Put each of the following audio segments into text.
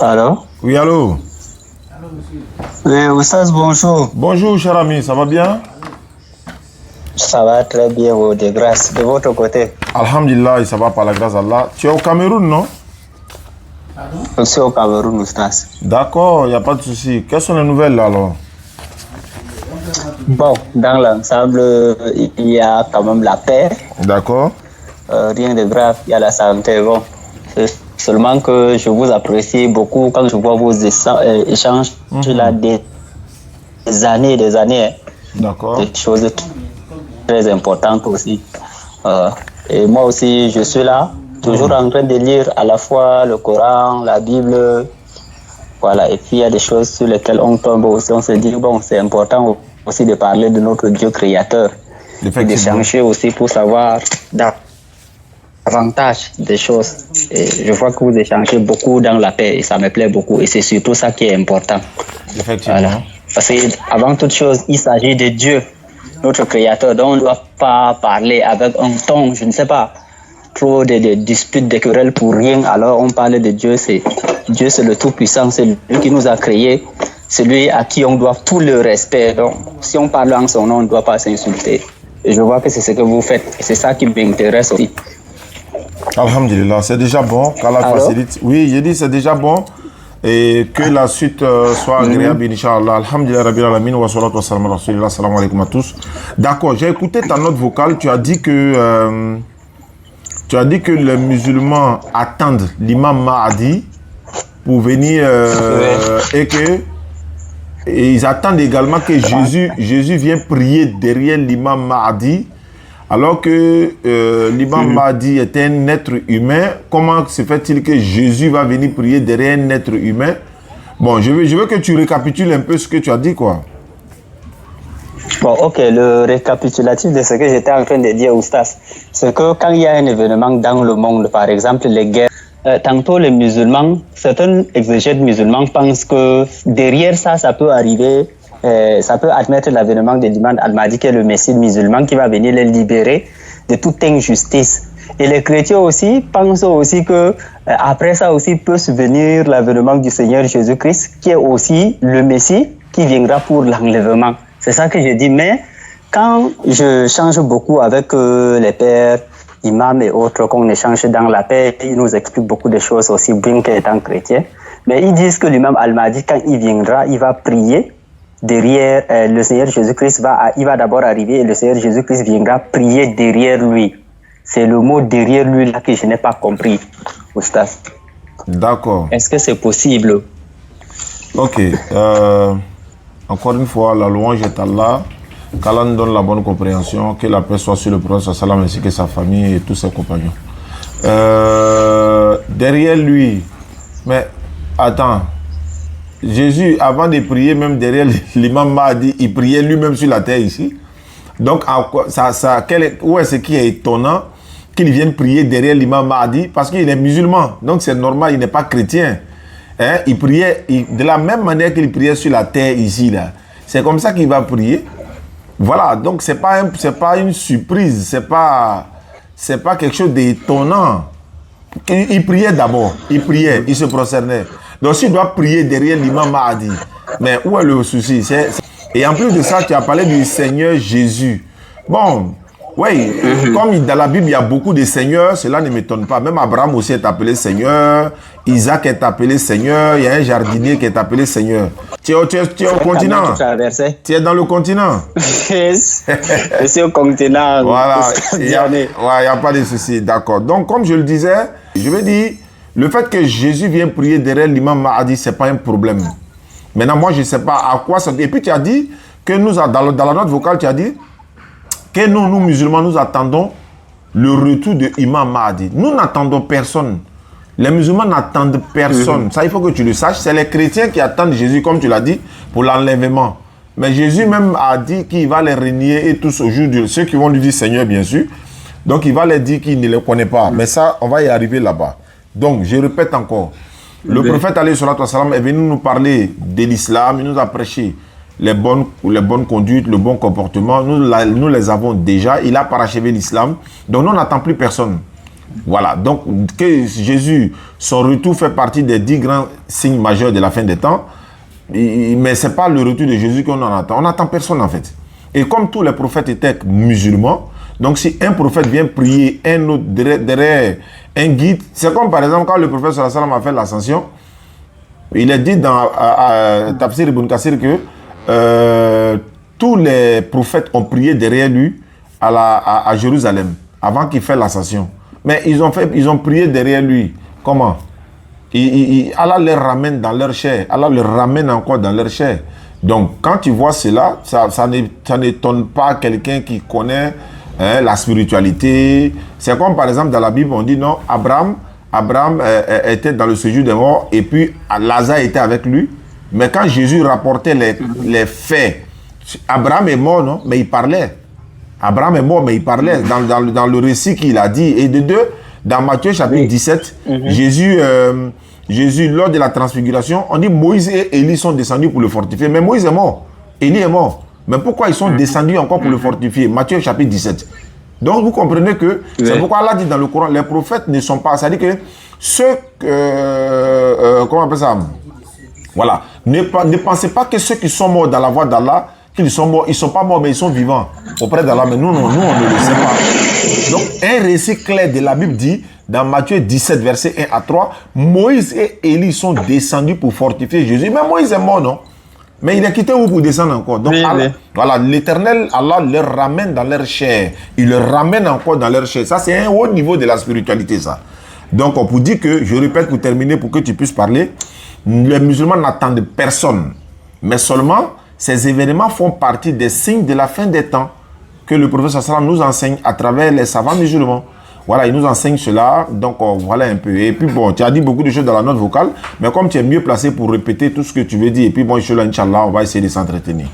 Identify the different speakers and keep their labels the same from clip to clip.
Speaker 1: Allô?
Speaker 2: Oui, allô?
Speaker 1: Oui, Oustaz, bonjour.
Speaker 2: Bonjour, cher ami, ça va bien?
Speaker 1: Ça va très bien, de grâce. De votre côté?
Speaker 2: Alhamdulillah, ça va par la grâce d'Allah. Tu es au Cameroun, non?
Speaker 1: Je suis au Cameroun, Oustaz.
Speaker 2: D'accord, il n'y a pas de souci. Quelles sont les nouvelles là, alors?
Speaker 1: Bon, dans l'ensemble, il y a quand même la paix.
Speaker 2: D'accord.
Speaker 1: Rien de grave, il y a la santé. Bon, c'est seulement que je vous apprécie beaucoup quand je vois vos échanges là des années. Hein.
Speaker 2: D'accord.
Speaker 1: Des choses très importantes aussi. Et moi aussi, je suis là, toujours en train de lire à la fois le Coran, la Bible. Voilà, et puis il y a des choses sur lesquelles on tombe aussi. On se dit, bon, c'est important aussi de parler de notre Dieu créateur. Et d'échanger aussi pour savoir davantage des choses. Et je vois que vous échangez beaucoup dans la paix et ça me plaît beaucoup. Et c'est surtout ça qui est important.
Speaker 2: Effectivement.
Speaker 1: Voilà. Parce qu'avant toute chose, il s'agit de Dieu, notre créateur. Donc on ne doit pas parler avec un ton, je ne sais pas, trop de disputes, de querelles pour rien. Alors on parle de Dieu, c'est le Tout-Puissant, c'est lui qui nous a créés, c'est lui à qui on doit tout le respect. Donc si on parle en son nom, on ne doit pas s'insulter. Et je vois que c'est ce que vous faites et c'est ça qui m'intéresse aussi. Alhamdulillah,
Speaker 2: c'est déjà bon, qu'Allah facilite. Oui, j'ai dit c'est déjà bon et que la suite soit agréable, Inch'Allah. Alhamdulillah, Rabbil Alamin, wa salatu wa salam ala rasulillah, salam alaikum à tous. D'accord, j'ai écouté ta note vocale, tu as dit que les musulmans attendent l'imam Mahdi pour venir et ils attendent également que Jésus vienne prier derrière l'imam Mahdi, alors que l'imam Mahdi est un être humain. Comment se fait-il que Jésus va venir prier derrière un être humain? Bon, je veux que tu récapitules un peu ce que tu as dit, quoi.
Speaker 1: Bon, ok, le récapitulatif de ce que j'étais en train de dire, Oustas, c'est que quand il y a un événement dans le monde, par exemple les guerres, tantôt les musulmans, certains exégètes musulmans pensent que derrière ça peut arriver, ça peut admettre l'avènement de l'imam Al-Mahdi, qui est le Messie musulman, qui va venir les libérer de toute injustice. Et les chrétiens aussi pensent aussi que après ça aussi peut survenir l'avènement du Seigneur Jésus-Christ, qui est aussi le Messie qui viendra pour l'enlèvement. C'est ça que je dis. Mais quand je change beaucoup avec les pères, imams et autres, qu'on échange dans la paix, ils nous expliquent beaucoup de choses aussi, bien qu'étant chrétiens. Mais ils disent que l'imam Al-Mahdi, quand il viendra, il va prier derrière le Seigneur Jésus-Christ. Il va d'abord arriver et le Seigneur Jésus-Christ viendra prier derrière lui. C'est le mot derrière lui là que je n'ai pas compris, Oustas.
Speaker 2: D'accord.
Speaker 1: Est-ce que c'est possible?
Speaker 2: Ok. Encore une fois, la louange est Allah. Qu'Allah nous donne la bonne compréhension, que la paix soit sur le prophète sallam ainsi que sa famille et tous ses compagnons. Derrière lui, mais attends, Jésus, avant de prier, même derrière l'imam Mahdi, il priait lui-même sur la terre ici. Donc, où est-ce qui est étonnant qu'il vienne prier derrière l'imam Mahdi? Parce qu'il est musulman, donc c'est normal, il n'est pas chrétien. Hein? Il priait de la même manière qu'il priait sur la terre ici, là. C'est comme ça qu'il va prier. Voilà, donc c'est pas une surprise, c'est pas quelque chose d'étonnant. Il priait d'abord, il se prosternait. Donc s'il doit prier derrière l'imam Mahdi, mais où est le souci? Et en plus de ça, tu as parlé du Seigneur Jésus. Bon, oui, comme dans la Bible, il y a beaucoup de seigneurs, cela ne m'étonne pas. Même Abraham aussi est appelé Seigneur, Isaac est appelé Seigneur, il y a un jardinier qui est appelé Seigneur. Tu es au continent. Tu es dans le continent.
Speaker 1: Je suis au continent.
Speaker 2: Voilà, il n'y a pas de souci, d'accord. Donc, comme je le disais, je veux dire, le fait que Jésus vienne prier derrière l'imam Mahdi, ce n'est pas un problème. Maintenant, moi, je ne sais pas à quoi ça... Et puis, tu as dit que nous, dans la note vocale, tu as dit que nous, musulmans, nous attendons le retour de l'imam Mahdi. Nous n'attendons personne. Les musulmans n'attendent personne. Ça, il faut que tu le saches. C'est les chrétiens qui attendent Jésus, comme tu l'as dit, pour l'enlèvement. Mais Jésus même a dit qu'il va les régner et tous au jour de... Ceux qui vont lui dire Seigneur, bien sûr. Donc, il va leur dire qu'il ne les connaît pas. Mais ça, on va y arriver là-bas. Donc, je répète encore, le prophète alayhi salatu wassalam est venu nous parler de l'islam, il nous a prêché les bonnes conduites, le bon comportement. Nous les avons déjà, il a parachevé l'islam, donc nous, on n'attend plus personne. Voilà, donc que Jésus, son retour fait partie des 10 grands signes majeurs de la fin des temps, mais ce n'est pas le retour de Jésus qu'on en attend. On n'attend personne en fait. Et comme tous les prophètes étaient musulmans, donc si un prophète vient prier un autre derrière un guide, c'est comme par exemple quand le prophète sallallahu alayhi wa sallam a fait l'ascension, il est dit dans Tafsir Ibn Kassir que tous les prophètes ont prié derrière lui à Jérusalem avant qu'il fasse l'ascension. Mais ils ont prié derrière lui. Comment? Allah les ramène dans leur chair. Allah les ramène encore dans leur chair. Donc, quand tu vois cela, ça n'étonne pas quelqu'un qui connaît la spiritualité. C'est comme par exemple dans la Bible, on dit non, Abraham était dans le séjour des morts et puis Lazare était avec lui. Mais quand Jésus rapportait les faits, Abraham est mort, non? Mais il parlait. Abraham est mort, mais il parlait dans le récit qu'il a dit. Et de deux, dans Matthieu chapitre 17, Jésus, lors de la transfiguration, on dit Moïse et Élie sont descendus pour le fortifier. Mais Moïse est mort, Élie est mort. Mais pourquoi ils sont descendus encore pour le fortifier? Matthieu chapitre 17. Donc vous comprenez que c'est pourquoi Allah dit dans le Coran, les prophètes ne sont pas... C'est-à-dire que ceux... comment on appelle ça? Voilà. Ne pensez pas que ceux qui sont morts dans la voie d'Allah, qu'ils sont morts, ils ne sont pas morts, mais ils sont vivants auprès d'Allah. Mais nous, on ne le sait pas. Donc, un récit clair de la Bible dit, dans Matthieu 17, versets 1 à 3, Moïse et Élie sont descendus pour fortifier Jésus. Mais Moïse est mort, non? Mais il est quitté où pour descendre encore? Donc, voilà, l'Éternel, Allah les ramène dans leur chair. Il les ramène encore dans leur chair. Ça, c'est un haut niveau de la spiritualité, ça. Donc, on peut dire que, je répète pour terminer, pour que tu puisses parler, les musulmans n'attendent personne. Mais seulement, ces événements font partie des signes de la fin des temps que le prophète sallam nous enseigne à travers les savants musulmans. Voilà, il nous enseigne cela, donc voilà un peu. Et puis bon, tu as dit beaucoup de choses dans la note vocale, mais comme tu es mieux placé pour répéter tout ce que tu veux dire, et puis bon, Inch'Allah, on va essayer de s'entretenir.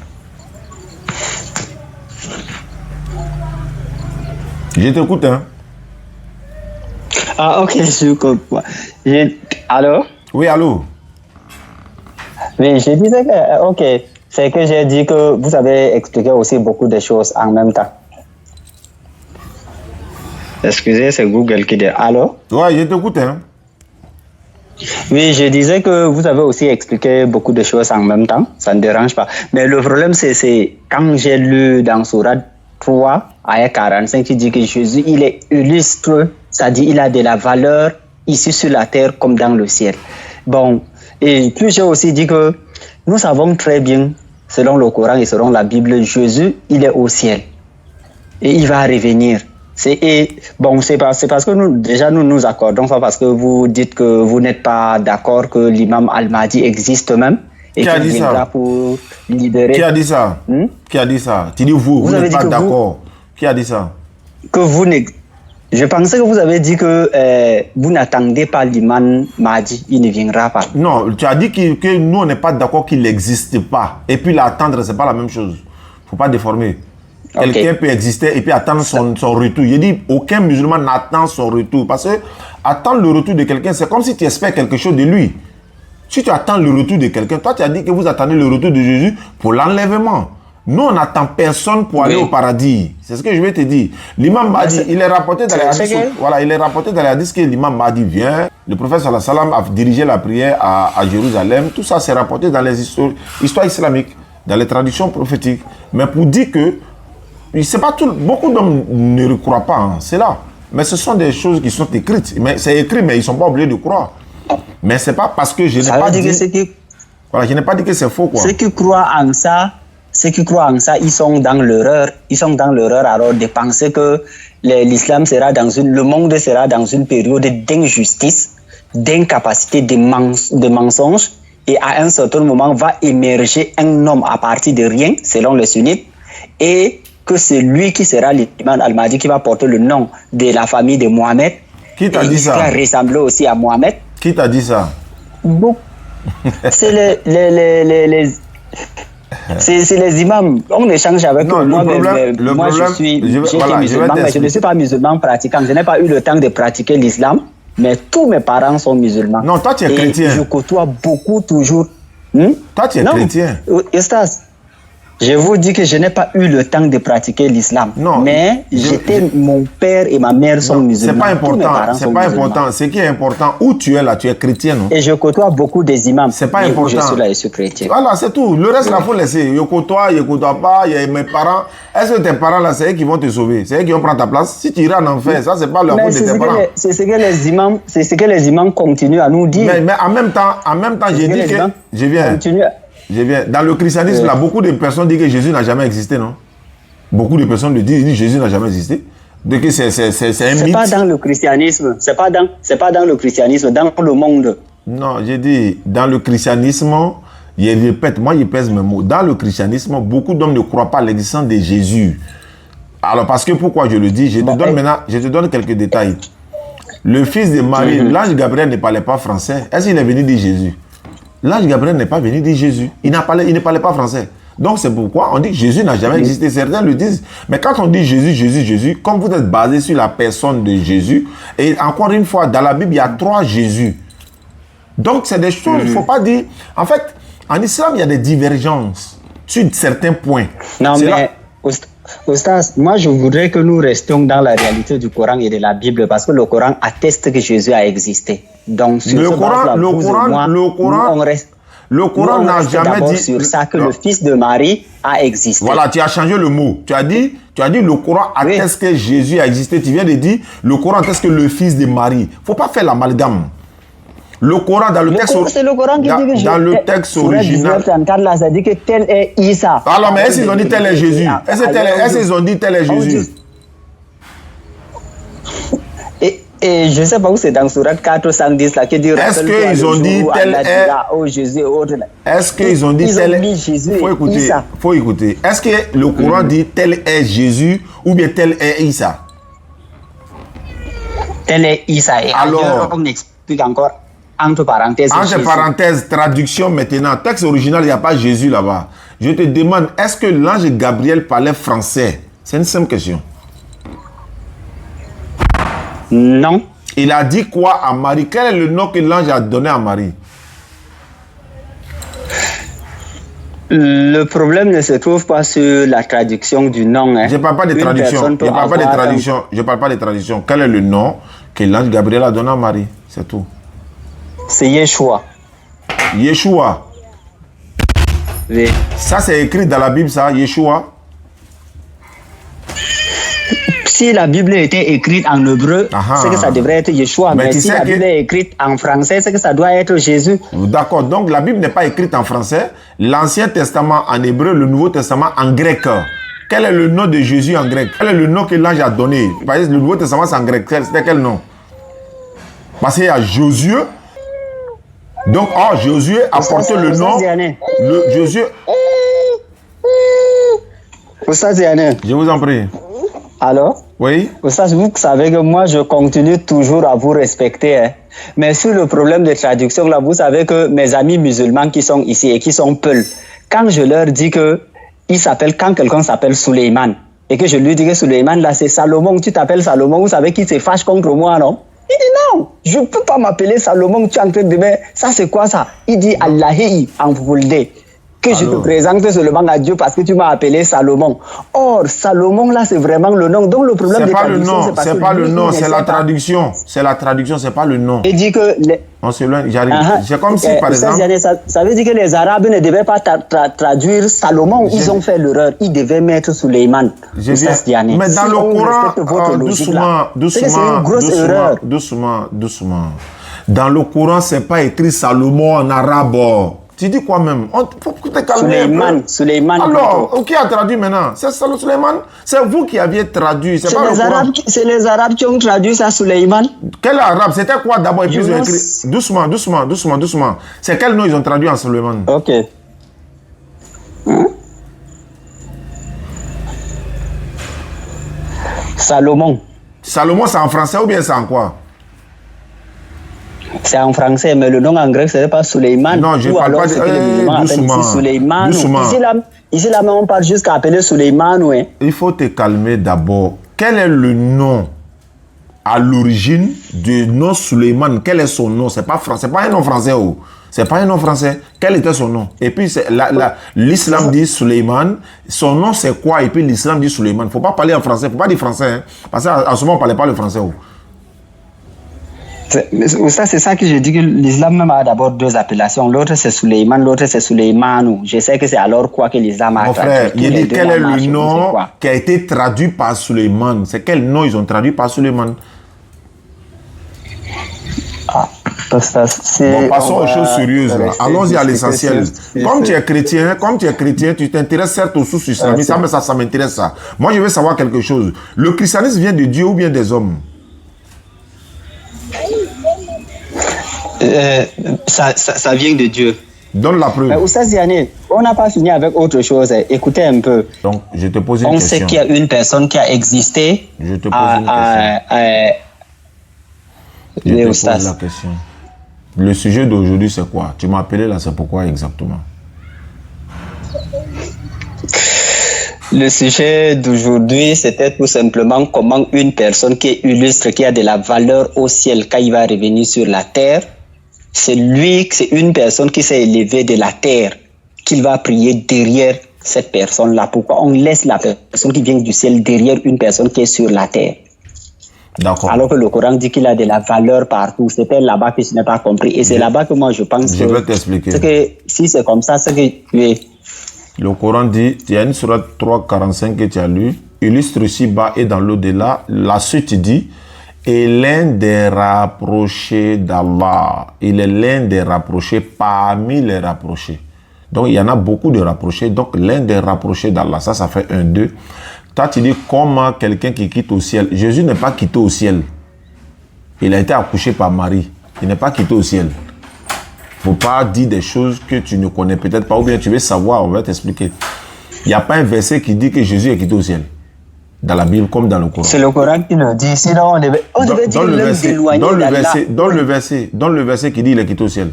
Speaker 2: Je t'écoute, hein.
Speaker 1: Ah, ok, je comprends. Allô?
Speaker 2: Oui, allô?
Speaker 1: Oui, je disais que, ok, c'est que j'ai dit que vous avez expliqué aussi beaucoup de choses en même temps. Excusez, c'est Google qui dit allô?
Speaker 2: Oui, je t'écoute, hein.
Speaker 1: Oui, je disais que vous avez aussi expliqué beaucoup de choses en même temps, ça ne dérange pas. Mais le problème, c'est quand j'ai lu dans Sourate 3, ayat 45, qui dit que Jésus, il est illustre, c'est-à-dire il a de la valeur ici sur la terre comme dans le ciel. Bon, et puis j'ai aussi dit que nous savons très bien, selon le Coran et selon la Bible, Jésus, il est au ciel. Et il va revenir. C'est parce que nous nous accordons ça parce que vous dites que vous n'êtes pas d'accord que l'imam Al-Mahdi existe même. Et
Speaker 2: qui a dit ça?
Speaker 1: Pour libérer.
Speaker 2: Qui a dit ça? Qui a dit ça? Tu dis vous n'êtes pas d'accord. Qui a dit ça?
Speaker 1: Que vous n'êtes... Je pensais que vous avez dit que vous n'attendez pas l'imam Mahdi, il ne viendra pas.
Speaker 2: Non, tu as dit que nous, on n'est pas d'accord qu'il n'existe pas. Et puis l'attendre, ce n'est pas la même chose. Il ne faut pas déformer. Okay. Quelqu'un peut exister et puis attendre son retour. Je dis, aucun musulman n'attend son retour. Parce que attendre le retour de quelqu'un, c'est comme si tu espères quelque chose de lui. Si tu attends le retour de quelqu'un, toi, tu as dit que vous attendez le retour de Jésus pour l'enlèvement. Nous, on n'attend personne pour aller au paradis. C'est ce que je vais te dire. L'imam Mahdi, il est rapporté dans les hadiths. Voilà, il est rapporté dans les hadiths que l'imam Mahdi vient. Le prophète sallallahu alayhi wa sallam a dirigé la prière à Jérusalem. Tout ça, c'est rapporté dans les histoires islamiques, dans les traditions prophétiques. Mais pour dire que, c'est pas tout, beaucoup d'hommes ne le croient pas, hein, c'est là. Mais ce sont des choses qui sont écrites. Mais c'est écrit, mais ils ne sont pas obligés de croire. Mais c'est pas parce que je n'ai pas dit... Voilà, je n'ai pas dit que c'est faux, quoi.
Speaker 1: Ceux qui croient en ça, ils sont dans l'erreur. Ils sont dans l'erreur alors de penser que l'islam sera le monde sera dans une période d'injustice, d'incapacité, de mensonges. Et à un certain moment, va émerger un homme à partir de rien, selon les sunnites. Et que c'est lui qui sera l'imam Al-Mahdi qui va porter le nom de la famille de Mohamed.
Speaker 2: Qui t'a dit ça?
Speaker 1: Qui va ressembler aussi à Mohamed.
Speaker 2: Qui t'a dit ça?
Speaker 1: Bon. C'est les imams. On échange avec eux. Moi, je suis musulman, mais je ne suis pas musulman pratiquant. Je n'ai pas eu le temps de pratiquer l'islam. mais tous mes parents sont musulmans.
Speaker 2: Non, toi, tu es
Speaker 1: et
Speaker 2: chrétien.
Speaker 1: Je côtoie beaucoup toujours.
Speaker 2: Toi, tu es chrétien.
Speaker 1: Eustace, je vous dis que je n'ai pas eu le temps de pratiquer l'islam.
Speaker 2: Non,
Speaker 1: mais mon père et ma mère sont musulmans.
Speaker 2: C'est pas important. C'est pas important. Ce qui est important, où tu es là, tu es chrétien, non?
Speaker 1: Et je côtoie beaucoup des imams.
Speaker 2: C'est pas important.
Speaker 1: Je suis là et je suis chrétien.
Speaker 2: Voilà, c'est tout. Le reste, là, il faut laisser. Je côtoie pas, il y a mes parents. Est-ce que tes parents, là, c'est eux qui vont te sauver? C'est eux qui vont prendre ta place? Si tu iras en enfer, ça, c'est pas leur faute de tes parents.
Speaker 1: C'est ce que les imams continuent à nous dire.
Speaker 2: Mais en même temps, j'ai dit que... Je viens. Dans le christianisme, là, beaucoup de personnes disent que Jésus n'a jamais existé, non? Beaucoup de personnes le disent que Jésus n'a jamais existé. Donc c'est un mythe.
Speaker 1: C'est pas dans le christianisme. C'est pas dans le christianisme, dans le monde.
Speaker 2: Non, j'ai dit, dans le christianisme, je répète, moi je pèse mes mots. Dans le christianisme, beaucoup d'hommes ne croient pas à l'existence de Jésus. Alors, parce que pourquoi je le dis? Je te donne quelques détails. Le fils de Marie, l'ange Gabriel ne parlait pas français. Est-ce qu'il est venu dire Jésus? L'ange Gabriel n'est pas venu dire Jésus. Il ne parlait pas français. Donc c'est pourquoi on dit que Jésus n'a jamais existé. Certains le disent. Mais quand on dit Jésus, comme vous êtes basé sur la personne de Jésus, et encore une fois, dans la Bible, il y a 3 Jésus. Donc c'est des choses, il ne faut pas dire... En fait, en islam, il y a des divergences sur certains points.
Speaker 1: Non, mais... Oustaz, moi je voudrais que nous restions dans la réalité du Coran et de la Bible parce que le Coran atteste que Jésus a existé. Donc sur
Speaker 2: le Coran n'a jamais dit
Speaker 1: sur ça que le fils de Marie a existé.
Speaker 2: Voilà, tu as changé le mot. Tu as dit le Coran atteste que Jésus a existé. Tu viens de dire le Coran atteste que le fils de Marie. Faut pas faire l'amalgame. Le Coran, dans le texte original.
Speaker 1: Là, ça dit que tel est Isa.
Speaker 2: Alors, mais est-ce qu'ils ont dit tel est Jésus? Est-ce qu'ils ont dit tel est Jésus?
Speaker 1: Et je ne sais pas où c'est dans Surat 410 là qui dit.
Speaker 2: Est-ce qu'ils ont dit tel est
Speaker 1: Jésus?
Speaker 2: Est-ce qu'ils ont dit tel est Jésus? Faut écouter. Est-ce que le Coran dit tel est Jésus ou bien tel est Isa?
Speaker 1: Tel est Isa.
Speaker 2: Alors,
Speaker 1: on explique encore. Entre
Speaker 2: parenthèses, traduction maintenant. Texte original, il n'y a pas Jésus là-bas. Je te demande, est-ce que l'ange Gabriel parlait français? C'est une simple question.
Speaker 1: Non.
Speaker 2: Il a dit quoi à Marie? Quel est le nom que l'ange a donné à Marie?
Speaker 1: Le problème ne se trouve pas sur la traduction du nom. Hein.
Speaker 2: Je ne parle pas de traduction. Je parle pas de traduction. Quel est le nom que l'ange Gabriel a donné à Marie? C'est tout.
Speaker 1: C'est Yeshua.
Speaker 2: Yeshua.
Speaker 1: Oui.
Speaker 2: Ça, c'est écrit dans la Bible, ça, Yeshua.
Speaker 1: Si la Bible était écrite en hébreu, c'est que ça devrait être Yeshua. Mais si la Bible est écrite en français, c'est que ça doit être Jésus.
Speaker 2: D'accord. Donc, la Bible n'est pas écrite en français. L'Ancien Testament en hébreu, le Nouveau Testament en grec. Quel est le nom de Jésus en grec? Quel est le nom que l'ange a donné? Par exemple, le Nouveau Testament, c'est en grec. C'était quel nom? Parce qu'il y a Josué. Donc, Josué a porté le nom. Josué. Je vous en prie.
Speaker 1: Alors?
Speaker 2: Oui.
Speaker 1: Vous savez que moi, je continue toujours à vous respecter. Hein. Mais sur le problème de traduction, là, vous savez que mes amis musulmans qui sont ici et qui sont Peul, quand je leur dis que quand quelqu'un s'appelle Suleiman, et que je lui dis que Suleiman, là, c'est Salomon, tu t'appelles Salomon, vous savez qui se fâche contre moi, non? Il dit non, je ne peux pas m'appeler Salomon, tu es en train de dire, ça c'est quoi ça? Il dit Allahi en Fulde, que je te présente seulement à Dieu parce que tu m'as appelé Salomon. Or, Salomon là c'est vraiment le nom. Donc le problème de traduction,
Speaker 2: c'est pas le nom, c'est la traduction. C'est la traduction, c'est pas le nom.
Speaker 1: Il dit que...
Speaker 2: On se loin, j'arrive. C'est comme si par exemple...
Speaker 1: Ça veut dire que les Arabes ne devaient pas traduire Salomon, ils ont fait l'erreur. Ils devaient mettre Suleiman.
Speaker 2: Mais dans le Coran, doucement. Dans le Coran, c'est pas écrit Salomon en arabe. Tu dis quoi même? Faut te calmer.
Speaker 1: Suleiman.
Speaker 2: Alors, qui a traduit maintenant? C'est Suleiman? C'est vous qui aviez traduit.
Speaker 1: C'est les Arabes qui ont traduit ça, Suleiman.
Speaker 2: Quel arabe? C'était quoi d'abord? Doucement. C'est quel nom ils ont traduit en Suleiman?
Speaker 1: Ok. Salomon.
Speaker 2: Salomon, c'est en français ou bien c'est en quoi?
Speaker 1: C'est en français, mais le nom en grec, ce n'est pas Suleiman.
Speaker 2: Non, je ne parle pas de...
Speaker 1: Doucement. Ici, là, on parle jusqu'à appeler Suleiman. Ouais.
Speaker 2: Il faut te calmer d'abord. Quel est le nom à l'origine du nom Suleiman. Quel est son nom? C'est pas un nom français. Oh. C'est pas un nom français. Quel était son nom? Et puis l'islam dit Suleiman. Son nom c'est quoi? Et puis l'islam dit Suleiman. Il ne faut pas parler en français. Il ne faut pas dire français. Hein, parce qu'à ce moment on ne parlait pas le français. Oh.
Speaker 1: Ça, c'est ça que je dis que l'islam même a d'abord deux appellations. L'autre c'est Suleiman, l'autre c'est Suleimanou. Je sais que c'est alors quoi que l'islam a
Speaker 2: traduit. Mon frère, il dit quel est le nom qui a été traduit par Suleiman? C'est quel nom ils ont traduit par Suleiman? Bon, passons aux choses sérieuses. Allons-y à l'essentiel. Comme tu es chrétien, tu t'intéresses certes aux sources islamiques, mais ça m'intéresse ça. Moi, je veux savoir quelque chose. Le christianisme vient de Dieu ou bien des hommes?
Speaker 1: Ça vient de Dieu.
Speaker 2: Donne la preuve.
Speaker 1: Oustaz Ziane, on n'a pas fini avec autre chose. Écoutez un peu.
Speaker 2: Donc, je te pose une question.
Speaker 1: On sait qu'il y a une personne qui a existé.
Speaker 2: Je te pose une question. Je te pose la question. Le sujet d'aujourd'hui, c'est quoi? Tu m'as appelé là, c'est pourquoi exactement?
Speaker 1: Le sujet d'aujourd'hui, c'était tout simplement comment une personne qui est illustre, qui a de la valeur au ciel, quand il va revenir sur la terre, c'est une personne qui s'est élevée de la terre, qu'il va prier derrière cette personne-là. Pourquoi on laisse la personne qui vient du ciel derrière une personne qui est sur la terre?
Speaker 2: D'accord.
Speaker 1: Alors que le Coran dit qu'il a de la valeur partout. C'était là-bas que je n'ai pas compris. Et c'est là-bas que moi je pense
Speaker 2: je vais t'expliquer.
Speaker 1: Que si c'est comme ça, c'est que oui.
Speaker 2: Le Coran dit, il y a une sourate 3:45 que tu as lu, illustre ici-bas et dans l'au-delà. La suite dit, et l'un des rapprochés d'Allah, il est l'un des rapprochés parmi les rapprochés. Donc il y en a beaucoup de rapprochés. Donc l'un des rapprochés d'Allah, ça fait 1, 2. Toi, tu dis comment quelqu'un qui quitte au ciel. Jésus n'est pas quitté au ciel. Il a été accouché par Marie. Il n'est pas quitté au ciel. Il ne faut pas dire des choses que tu ne connais peut-être pas ou bien tu veux savoir, on va t'expliquer. Il n'y a pas un verset qui dit que Jésus est quitté au ciel. Dans la Bible comme dans le Coran.
Speaker 1: C'est le Coran qui le dit. Sinon, on devait dire l'homme d'éloigné d'Allah.
Speaker 2: Donne le verset qui dit qu'il est quitté au ciel.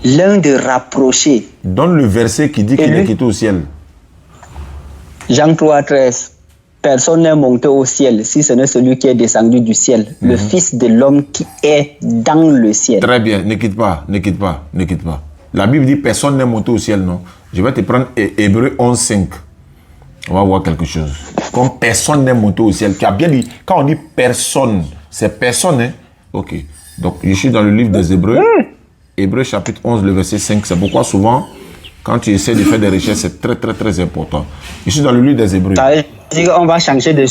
Speaker 1: L'un de rapproché.
Speaker 2: Donne le verset qui dit qu'il est quitté au ciel.
Speaker 1: Jean 3:13. Personne n'est monté au ciel si ce n'est celui qui est descendu du ciel, le Fils de l'homme qui est dans le ciel.
Speaker 2: Très bien, ne quitte pas. La Bible dit personne n'est monté au ciel, non? Je vais te prendre Hébreux 11:5. On va voir quelque chose. Comme personne n'est monté au ciel. Tu as bien dit, quand on dit personne, c'est personne, hein? Ok. Donc, je suis dans le livre des Hébreux. Hébreux chapitre 11, le verset 5. C'est pourquoi souvent, quand tu essaies de faire des recherches, c'est très, très, très important. Je suis dans le livre des Hébreux.
Speaker 1: On va changer de...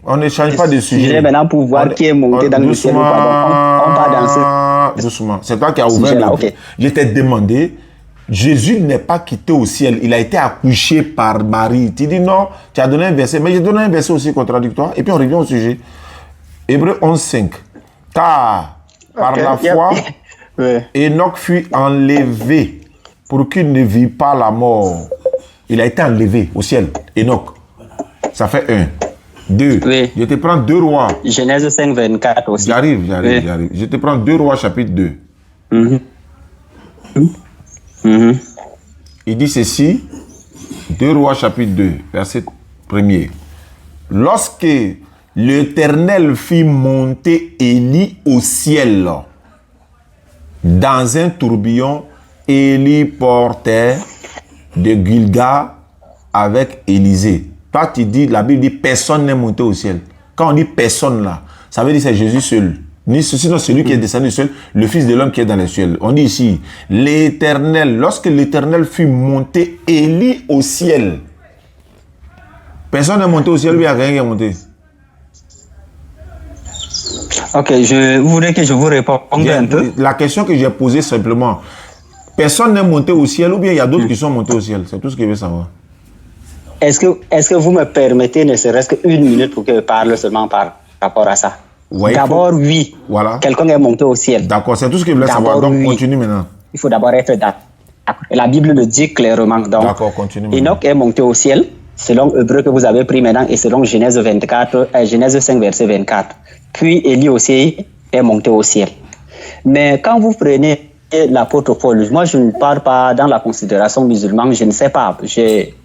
Speaker 2: On ne change pas de sujet.
Speaker 1: Maintenant pour voir qui est monté dans le ciel ou pas. On va danser.
Speaker 2: Doucement. C'est toi qui as ouvert le... Okay. Je t'ai demandé, Jésus n'est pas quitté au ciel. Il a été accouché par Marie. Tu dis non, tu as donné un verset. Mais j'ai donné un verset aussi contradictoire. Et puis on revient au sujet. Hébreux 11:5. Car par la foi, Enoch fut enlevé pour qu'il ne vit pas la mort. Il a été enlevé au ciel. Enoch. Ça fait 1. 2. Oui. Je te prends 2 Rois.
Speaker 1: Genèse 5:24 aussi.
Speaker 2: J'arrive. Je te prends 2 Rois chapitre 2. Il dit ceci. 2 Rois chapitre 2, verset 1er. Lorsque l'Éternel fit monter Élie au ciel, dans un tourbillon, Élie portait de Gilgal avec Élisée. Toi, tu dis, la Bible dit personne n'est monté au ciel. Quand on dit personne là, ça veut dire c'est Jésus seul. Sinon, celui qui est descendu seul, le Fils de l'homme qui est dans les cieux. On dit ici, l'Éternel, lorsque l'Éternel fut monté Élie au ciel. Personne n'est monté au ciel, lui, il n'y a rien qui est monté.
Speaker 1: Ok, vous voulez que je vous réponde un peu?
Speaker 2: La question que j'ai posée simplement, personne n'est monté au ciel ou bien il y a d'autres qui sont montés au ciel? C'est tout ce que je veux savoir.
Speaker 1: Est-ce que vous me permettez ne serait-ce qu'une minute pour que je parle seulement par rapport à ça?
Speaker 2: Ouais,
Speaker 1: d'abord, oui.
Speaker 2: Voilà.
Speaker 1: Quelqu'un est monté au ciel.
Speaker 2: D'accord, c'est tout ce que je voulais savoir. Donc, oui. Continue maintenant.
Speaker 1: Il faut d'abord être d'accord. La Bible le dit clairement.
Speaker 2: D'accord, continue.
Speaker 1: Enoch est monté au ciel, selon Hébreux que vous avez pris maintenant, et selon Genèse 5, verset 24. Puis Élie aussi est monté au ciel. Mais quand vous prenez l'apôtre Paul, moi je ne parle pas dans la considération musulmane, je ne sais pas.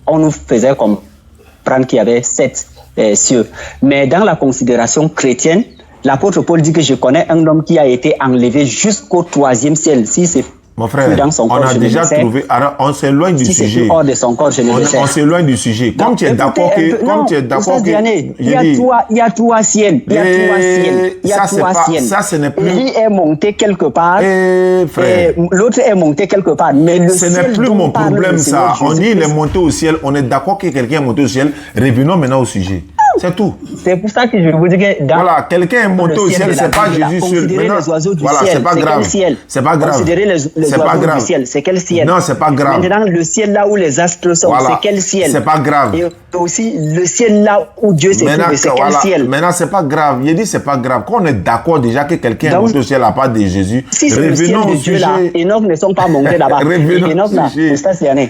Speaker 1: On nous faisait comprendre qu'il y avait 7 cieux. Mais dans la considération chrétienne, l'apôtre Paul dit que je connais un homme qui a été enlevé jusqu'au 3e ciel. Si c'est
Speaker 2: mon frère,
Speaker 1: dans son
Speaker 2: on
Speaker 1: corps,
Speaker 2: a déjà trouvé. Alors, on s'éloigne du
Speaker 1: si
Speaker 2: sujet.
Speaker 1: C'est hors de son corps, je le sais.
Speaker 2: On s'éloigne du sujet. Comme tu es d'accord que. Comme tu es d'accord que.
Speaker 1: Il y a trois ciels. Il y a trois ciels. Il y a trois ciels.
Speaker 2: Ça, ce n'est plus.
Speaker 1: Élie est monté quelque part.
Speaker 2: Frère.
Speaker 1: L'autre est monté quelque part. Mais le
Speaker 2: ce n'est plus mon problème, ça. On dit il est monté au ciel. On est d'accord que quelqu'un est monté au ciel. Revenons maintenant au sujet. C'est tout.
Speaker 1: C'est pour ça que je vous dis que
Speaker 2: voilà, quelqu'un est monté au ciel, c'est pas Jésus seul.
Speaker 1: Maintenant, les oiseaux du
Speaker 2: voilà,
Speaker 1: ciel,
Speaker 2: c'est pas grave.
Speaker 1: C'est pas grave. Considérez les oiseaux du ciel, c'est quel ciel?
Speaker 2: Non, c'est pas grave.
Speaker 1: Maintenant, le ciel là où les astres sont,
Speaker 2: voilà.
Speaker 1: c'est quel ciel?
Speaker 2: C'est pas grave.
Speaker 1: Et aussi, le ciel là où Dieu s'est trouvé, c'est quel ciel?
Speaker 2: Maintenant, c'est pas grave. Il dit c'est pas grave. Quand on est d'accord déjà que quelqu'un est monté au ciel à part de Jésus,
Speaker 1: si c'est le ciel de Dieu là, Enoch ne sont pas montés là-bas. Enoch là,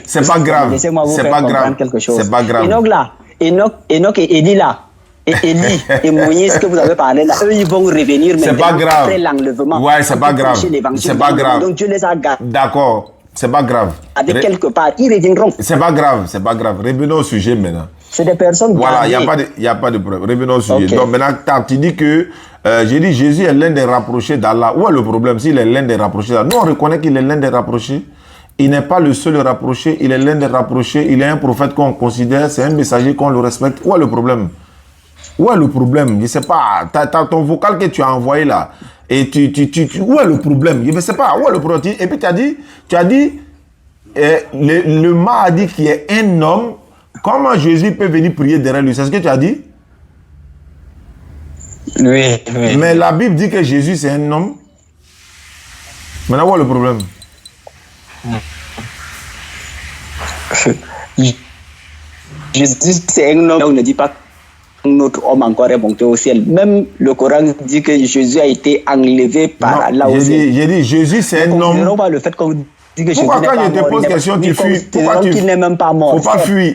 Speaker 2: c'est pas grave. C'est pas grave. C'est pas grave.
Speaker 1: Enoch là, Enoch et Élie là. Et Élie et Moïse que vous avez parlé là, eux ils vont revenir maintenant après l'enlèvement.
Speaker 2: Ouais, c'est pas grave. C'est pas grave.
Speaker 1: Donc Dieu les a gardés.
Speaker 2: D'accord, c'est pas grave.
Speaker 1: Avec quelque part, ils reviendront.
Speaker 2: C'est pas grave, c'est pas grave. Revenons au sujet maintenant.
Speaker 1: C'est des personnes.
Speaker 2: Voilà, il n'y a pas de problème. Revenons au sujet. Okay. Donc maintenant, tu dis que j'ai dit Jésus est l'un des rapprochés d'Allah. Où est le problème s'il est l'un des rapprochés d'Allah? Nous on reconnaît qu'il est l'un des rapprochés. Il n'est pas le seul rapproché, il est l'un des rapprochés. Il est un prophète qu'on considère, c'est un messager qu'on le respecte. Où est le problème? Où est le problème? Je ne sais pas. T'as ton vocal que tu as envoyé là. Et où est le problème? Je ne sais pas. Où est le problème? Et puis tu as dit le Mahdi qui est un homme. Comment Jésus peut venir prier derrière lui? C'est ce que tu as dit?
Speaker 1: Oui.
Speaker 2: Mais la Bible dit que Jésus c'est un homme. Maintenant, où est le problème?
Speaker 1: Jésus c'est un homme. On ne dit pas notre homme encore est monté au ciel. Même le Coran dit que Jésus a été enlevé par Allah au ciel.
Speaker 2: J'ai dit Jésus c'est un homme.
Speaker 1: Pas le fait qu'on dit que
Speaker 2: pourquoi quand je te pose question tu fuis? Pourquoi
Speaker 1: tu n'es même pas mort?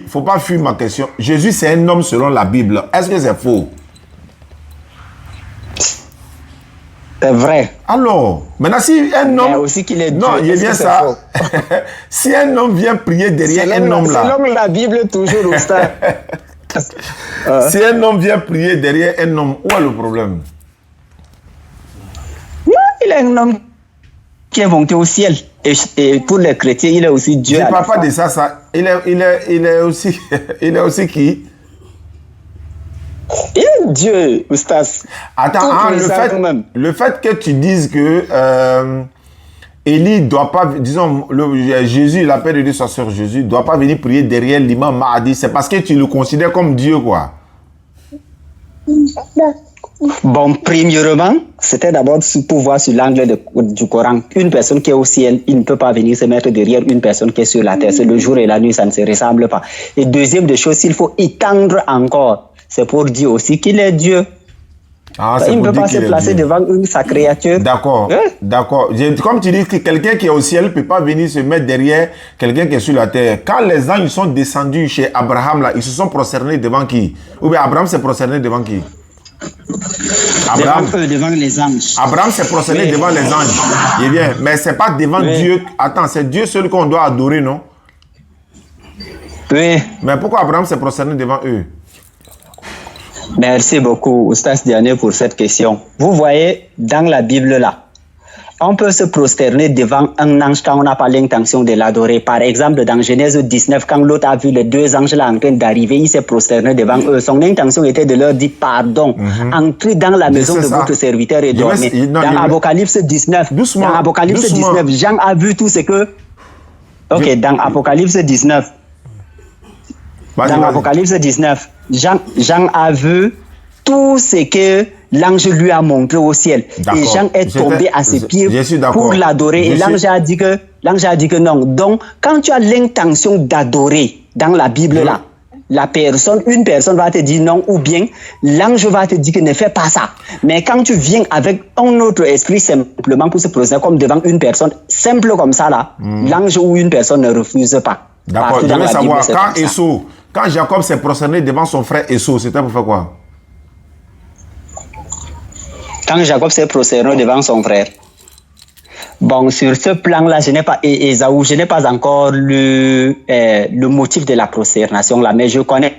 Speaker 2: Faut pas fuir ma question. Jésus c'est un homme selon la Bible. Est-ce que c'est faux?
Speaker 1: C'est vrai.
Speaker 2: Alors, maintenant si un homme...
Speaker 1: Mais aussi qu'il est Dieu.
Speaker 2: Non, il y a bien ça. Si un homme vient prier derrière un homme là...
Speaker 1: C'est l'homme la Bible toujours au stade.
Speaker 2: Si un homme vient prier derrière un homme, où est le problème?
Speaker 1: Non, il est un homme qui est monté au ciel. Et pour les chrétiens, il est aussi Dieu.
Speaker 2: Je ne parle pas de ça. Il est aussi... il est aussi qui?
Speaker 1: Il est Dieu, Oustas.
Speaker 2: Attends, le fait que tu dises que Élie ne doit pas, disons, Jésus, la paix de Dieu, sa sœur Jésus, ne doit pas venir prier derrière l'imam Mahdi, c'est parce que tu le considères comme Dieu, quoi.
Speaker 1: Bon, premièrement, c'était d'abord pour voir sur l'angle du Coran. Une personne qui est au ciel, il ne peut pas venir se mettre derrière une personne qui est sur la terre. C'est le jour et la nuit, ça ne se ressemble pas. Et deuxième des choses, s'il faut étendre encore, c'est pour dire aussi qu'il est Dieu.
Speaker 2: Ah,
Speaker 1: il ne peut pas se placer devant sa créature.
Speaker 2: D'accord, d'accord. Comme tu dis que quelqu'un qui est au ciel ne peut pas venir se mettre derrière quelqu'un qui est sur la terre. Quand les anges sont descendus chez Abraham, là, ils se sont prosternés devant qui? Ou bien Abraham s'est prosterné devant qui?
Speaker 1: Abraham, devant les anges.
Speaker 2: Abraham s'est prosterné devant les anges. Eh bien, mais ce n'est pas devant Dieu. Attends, c'est Dieu seul qu'on doit adorer, non?
Speaker 1: Oui.
Speaker 2: Mais pourquoi Abraham s'est prosterné devant eux?
Speaker 1: Merci beaucoup, Oustas Diané, pour cette question. Vous voyez, dans la Bible là, on peut se prosterner devant un ange quand on n'a pas l'intention de l'adorer. Par exemple, dans Genèse 19, quand l'autre a vu les deux anges là en train d'arriver, il s'est prosterné devant eux. Son intention était de leur dire pardon. Entrez dans la maison de votre serviteur et dormez. Dans Apocalypse 19,
Speaker 2: doucement,
Speaker 1: dans Apocalypse 19, Jean a vu tout ce que... Ok, dans Apocalypse 19, dans Apocalypse 19, Jean a vu tout ce que l'ange lui a montré au ciel. Et Jean est tombé à ses pieds pour l'adorer. Et l'ange a dit que non. Donc, quand tu as l'intention d'adorer dans la Bible là, une personne va te dire non, ou bien l'ange va te dire que ne fais pas ça. Mais quand tu viens avec un autre esprit simplement pour se présenter comme devant une personne simple comme ça là, l'ange ou une personne ne refuse pas.
Speaker 2: D'accord, je veux savoir, quand Jacob s'est prosterné devant son frère Esau, c'était pour faire quoi?
Speaker 1: Quand Jacob s'est prosterné devant son frère, Bon, sur ce plan-là, je n'ai pas, Esaü, je n'ai pas encore le motif de la prosternation là, mais je connais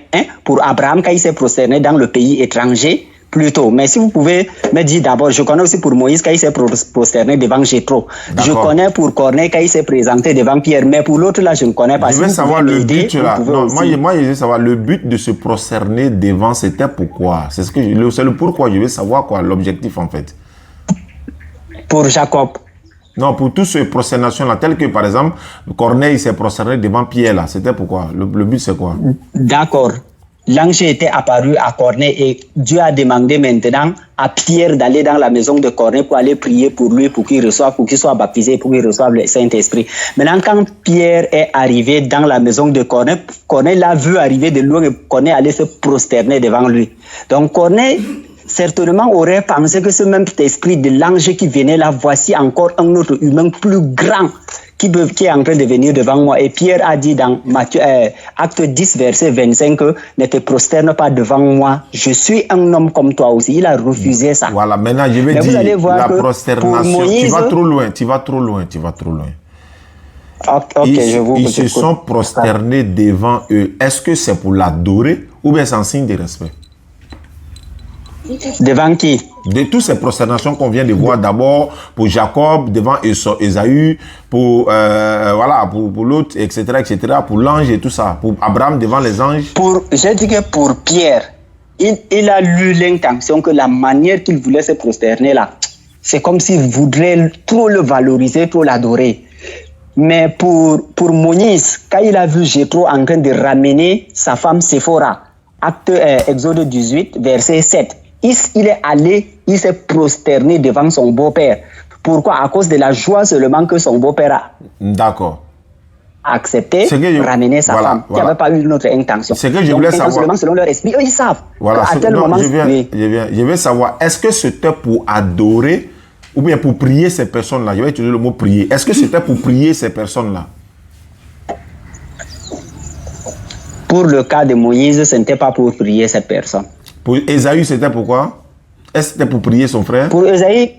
Speaker 1: pour Abraham quand il s'est prosterné dans le pays étranger plutôt. Mais si vous pouvez me dire d'abord, je connais aussi pour Moïse quand il s'est prosterné devant Jéthro. Je connais pour Corneille quand il s'est présenté devant Pierre, mais pour l'autre là, je ne connais pas.
Speaker 2: Je veux savoir le but là. Non, moi, je veux savoir le but de se prosterner devant, c'était pourquoi? C'est le pourquoi. Je veux savoir quoi, l'objectif en fait.
Speaker 1: Pour Jacob.
Speaker 2: Non, pour toutes ces prosternations-là, telles que par exemple, Corneille s'est prosterné devant Pierre, là, c'était pourquoi? Le but, c'est quoi?
Speaker 1: D'accord. L'ange était apparu à Corneille et Dieu a demandé maintenant à Pierre d'aller dans la maison de Corneille pour aller prier pour lui, pour qu'il soit baptisé, pour qu'il reçoive le Saint-Esprit. Maintenant, quand Pierre est arrivé dans la maison de Corneille, Corneille l'a vu arriver de loin et Corneille allait se prosterner devant lui. Donc, Corneille certainement aurait pensé que ce même esprit de l'ange qui venait là, voici encore un autre humain plus grand qui est en train de venir devant moi. Et Pierre a dit dans Matthieu, acte 10, verset 25, que ne te prosterne pas devant moi, je suis un homme comme toi aussi. Il a refusé ça.
Speaker 2: Voilà, maintenant je vais
Speaker 1: mais
Speaker 2: dire
Speaker 1: voir
Speaker 2: la prosternation.
Speaker 1: Moïse,
Speaker 2: tu vas trop loin. Ils se sont prosternés devant eux. Est-ce que c'est pour l'adorer ou bien c'est un signe de respect?
Speaker 1: Devant qui?
Speaker 2: De toutes ces prosternations qu'on vient de voir, d'abord pour Jacob, devant Esaü, pour l'autre, etc., pour l'ange et tout ça, pour Abraham devant les anges.
Speaker 1: J'ai dit que pour Pierre, il a eu l'intention que la manière qu'il voulait se prosterner là, c'est comme s'il voudrait trop le valoriser, trop l'adorer. Mais pour Moïse, quand il a vu Jéthro en train de ramener sa femme Séphora, Exode 18, verset 7, il est allé, il s'est prosterné devant son beau-père. Pourquoi? À cause de la joie seulement que son beau-père a accepté de ramener sa femme. Il n'y avait pas eu une autre intention.
Speaker 2: C'est que je voulais savoir.
Speaker 1: Seulement selon leur esprit, eux, ils savent. À tel moment,
Speaker 2: je veux savoir, est-ce que c'était pour adorer ou bien pour prier ces personnes-là? Je vais utiliser le mot prier. Est-ce que c'était pour prier ces personnes-là?
Speaker 1: Pour le cas de Moïse, ce n'était pas pour prier cette personne.
Speaker 2: Pour Esaü, c'était pourquoi? Est-ce que c'était pour prier son frère?
Speaker 1: Pour Esaü,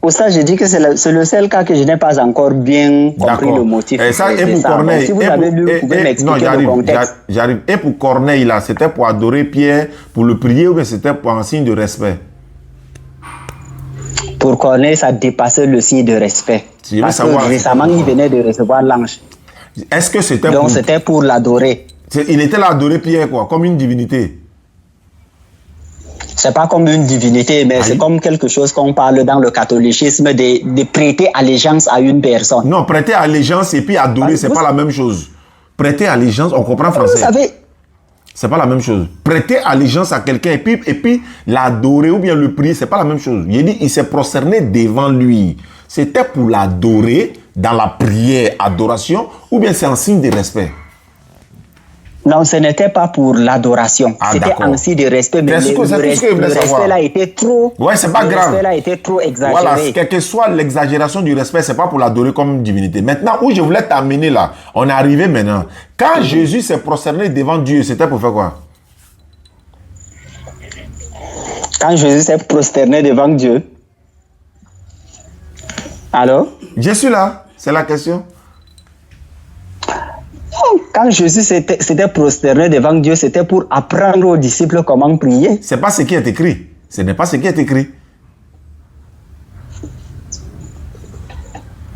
Speaker 1: pour ça, je dis que c'est le seul cas que je n'ai pas encore bien compris le motif.
Speaker 2: Et ça, et pour Corneille, si vous avez lu, vous pouvez m'expliquer le contexte. J'arrive. Et pour Corneille, là, c'était pour adorer Pierre, pour le prier ou bien c'était pour un signe de respect?
Speaker 1: Pour Corneille, ça dépassait le signe de respect. Parce que récemment, il venait de recevoir l'ange.
Speaker 2: Est-ce que c'était
Speaker 1: Donc, c'était pour l'adorer.
Speaker 2: Il était là à adorer Pierre, quoi, comme une divinité.
Speaker 1: C'est pas comme une divinité, mais c'est comme quelque chose qu'on parle dans le catholicisme de prêter allégeance à une personne.
Speaker 2: Non, prêter allégeance et puis adorer, c'est pas la même chose. Prêter allégeance, on comprend français.
Speaker 1: Vous savez,
Speaker 2: c'est pas la même chose. Prêter allégeance à quelqu'un et puis l'adorer ou bien le prier, c'est pas la même chose. Il dit, il s'est prosterné devant lui. C'était pour l'adorer dans la prière, adoration, ou bien c'est un signe de respect?
Speaker 1: Non, ce n'était pas pour l'adoration. C'était un signe de respect, mais le respect là était trop.
Speaker 2: Ouais, c'est pas grave.
Speaker 1: Le respect là était trop exagéré.
Speaker 2: Voilà, quelle que soit l'exagération du respect, c'est pas pour l'adorer comme divinité. Maintenant, où je voulais t'amener là, on est arrivé maintenant. Quand Jésus s'est prosterné devant Dieu, c'était pour faire quoi?
Speaker 1: Quand Jésus s'est prosterné devant Dieu. Allô?
Speaker 2: Je suis là, c'est la question.
Speaker 1: Quand Jésus s'était prosterné devant Dieu, c'était pour apprendre aux disciples comment prier.
Speaker 2: C'est pas ce qui est écrit. Ce n'est pas ce qui est écrit.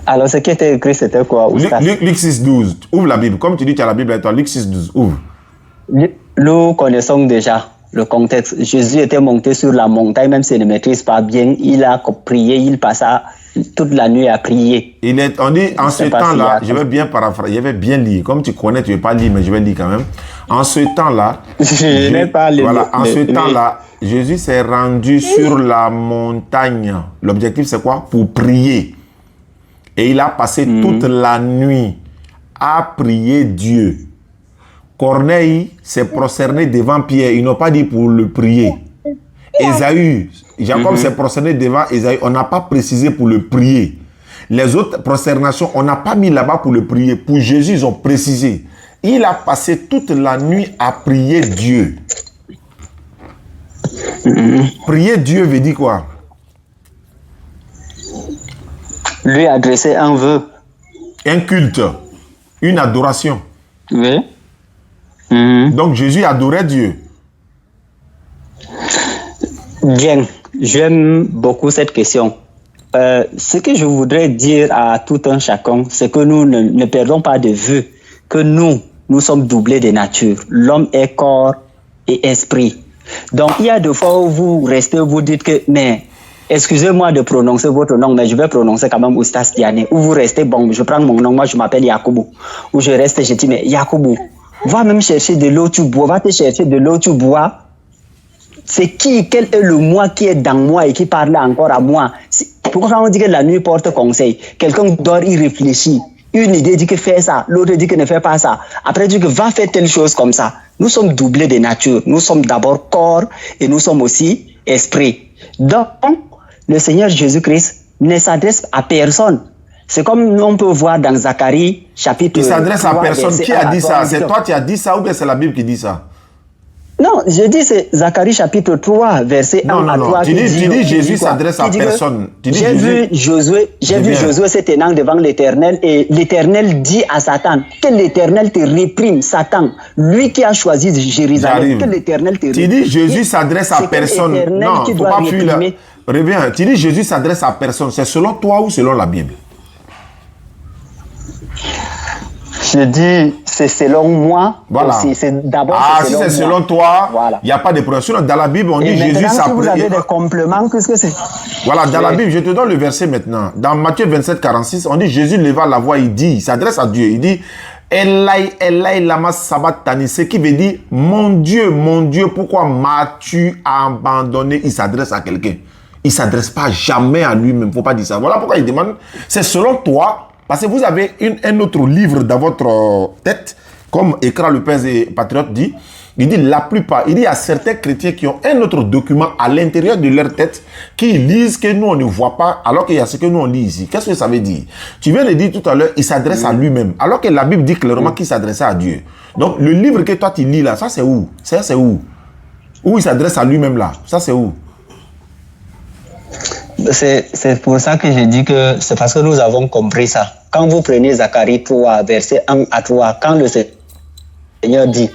Speaker 1: Alors, ce qui était écrit, c'était quoi?
Speaker 2: Luc 6, 12. Ouvre la Bible. Comme tu dis, tu as la Bible avec toi. Luc 6, 12. Ouvre.
Speaker 1: Nous connaissons déjà le contexte. Jésus était monté sur la montagne, même s'il ne maîtrise pas bien. Il a prié, il passa toute la nuit à prier.
Speaker 2: On dit, en ce temps-là, je vais bien paraphraser, je vais bien lire. Comme tu connais, tu ne veux pas lire, mais je vais lire quand même. En ce temps-là,
Speaker 1: je n'ai pas lu.
Speaker 2: Voilà, en ce temps-là, Jésus s'est rendu sur la montagne. L'objectif, c'est quoi? Pour prier. Et il a passé toute la nuit à prier Dieu. Corneille s'est prosterné devant Pierre. Ils n'ont pas dit pour le prier. Esaü, Jacob s'est prosterné devant Esaü. On n'a pas précisé pour le prier. Les autres prosternations, on n'a pas mis là-bas pour le prier. Pour Jésus, ils ont précisé. Il a passé toute la nuit à prier Dieu. Prier Dieu veut dire quoi?
Speaker 1: Lui adresser un vœu.
Speaker 2: Un culte, une adoration.
Speaker 1: Oui.
Speaker 2: Donc Jésus adorait Dieu.
Speaker 1: Bien, j'aime beaucoup cette question. Ce que je voudrais dire à tout un chacun, c'est que nous ne perdons pas de vue que nous sommes doublés de nature. L'homme est corps et esprit. Donc, il y a des fois où vous restez, vous dites que, mais excusez-moi de prononcer votre nom, mais je vais prononcer quand même Oustas Diané. Ou vous restez, bon, je prends mon nom, moi je m'appelle Yakoubou. Ou je reste, je dis, mais Yakoubou, va même chercher de l'eau, tu bois, va te chercher de l'eau, tu bois. C'est qui, quel est le moi qui est dans moi et qui parle encore à moi? Pourquoi on dit que la nuit porte conseil? Quelqu'un dort, il réfléchit. Une idée dit que fais ça, l'autre dit que ne fais pas ça. Après dit que va faire telle chose comme ça. Nous sommes doublés de nature. Nous sommes d'abord corps et nous sommes aussi esprit. Donc, le Seigneur Jésus-Christ ne s'adresse à personne. C'est comme on peut voir dans Zacharie, chapitre 3.
Speaker 2: Il s'adresse à personne. Qui a dit ça? C'est toi qui as dit ça ou bien c'est la Bible qui dit ça?
Speaker 1: Non, je dis c'est Zacharie chapitre 3, verset 1 à 3.
Speaker 2: Tu dis Jésus s'adresse à personne.
Speaker 1: J'ai vu Josué se tenant devant l'Éternel et l'Éternel dit à Satan que l'Éternel te réprime, Satan, lui qui a choisi Jérusalem, que l'Éternel te réprime.
Speaker 2: Tu dis Jésus s'adresse à personne. Non, il ne faut pas fuir là. Reviens, tu dis Jésus s'adresse à personne. C'est selon toi ou selon la Bible?
Speaker 1: Je dis, c'est selon moi.
Speaker 2: Voilà.
Speaker 1: Aussi. C'est d'abord.
Speaker 2: Si c'est selon toi, il n'y a pas de problème. Sinon, dans la Bible, on dit Jésus s'adresse.
Speaker 1: Si vous avez des compléments, qu'est-ce que c'est?
Speaker 2: Voilà, dans la Bible, je te donne le verset maintenant. Dans Matthieu 27, 46, on dit Jésus leva la voix, il s'adresse à Dieu. Il dit Elai, Elai, lama sabachthani, ce qui veut dire mon Dieu, pourquoi m'as-tu abandonné? Il s'adresse à quelqu'un. Il ne s'adresse pas jamais à lui-même. Il ne faut pas dire ça. Voilà pourquoi il demande. C'est selon toi. Parce que vous avez un autre livre dans votre tête, comme Écran le Père et Patriote dit. Il dit la plupart, il y a certains chrétiens qui ont un autre document à l'intérieur de leur tête, qui lisent que nous on ne voit pas, alors qu'il y a ce que nous on lit ici. Qu'est-ce que ça veut dire? Tu viens de dire tout à l'heure, il s'adresse à lui-même, alors que la Bible dit clairement qu'il s'adressait à Dieu. Donc le livre que toi tu lis là, ça c'est où? C'est où? Où il s'adresse à lui-même là? Ça c'est où?
Speaker 1: C'est pour ça que je dis que c'est parce que nous avons compris ça. Quand vous prenez Zacharie 3, verset 1 à 3, quand le Seigneur dit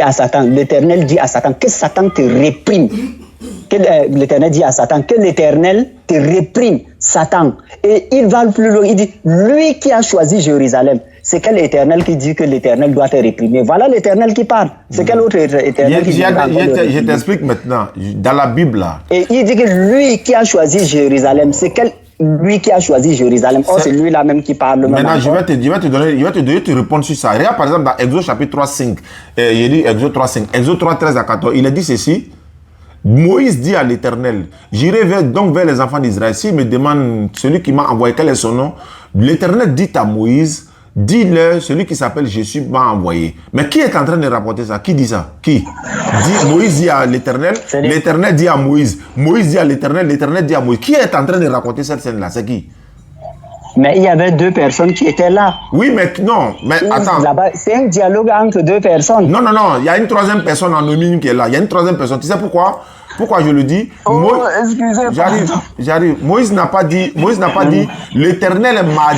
Speaker 1: à Satan, l'Éternel dit à Satan que Satan te réprime. L'Éternel dit à Satan que l'Éternel te réprime, Satan. Et il va plus loin, il dit, lui qui a choisi Jérusalem, c'est quel Éternel qui dit que l'Éternel doit te réprimer? Voilà l'Éternel qui parle. C'est quel autre Éternel qui dit
Speaker 2: je t'explique maintenant, dans la Bible là.
Speaker 1: Et il dit que lui qui a choisi Jérusalem, c'est quel lui qui a choisi Jérusalem? Oh, c'est lui là même qui parle.
Speaker 2: Maintenant, je vais te répondre sur ça. Regarde par exemple dans Exode chapitre 3, 5. Il dit Exode 3, 5. Exode 3, 13 à 14. Il a dit ceci. Moïse dit à l'Éternel, j'irai donc vers les enfants d'Israël. S'ils me demandent celui qui m'a envoyé, quel est son nom? L'Éternel dit à Moïse, dis-le, celui qui s'appelle Jésus m'a envoyé. Mais qui est en train de rapporter ça? Qui dit ça? Qui? Moïse dit à l'Éternel, l'Éternel dit à Moïse. Moïse dit à l'Éternel, l'Éternel dit à Moïse. Qui est en train de raconter cette scène-là? C'est qui?
Speaker 1: Mais il y avait deux personnes qui étaient là.
Speaker 2: Oui, mais non, mais attends.
Speaker 1: C'est un dialogue entre deux personnes.
Speaker 2: Non, il y a une troisième personne anonyme qui est là. Il y a une troisième personne. Tu sais pourquoi? Pourquoi je le dis?
Speaker 1: Excusez-moi.
Speaker 2: J'arrive. Moïse n'a pas dit, l'Éternel m'a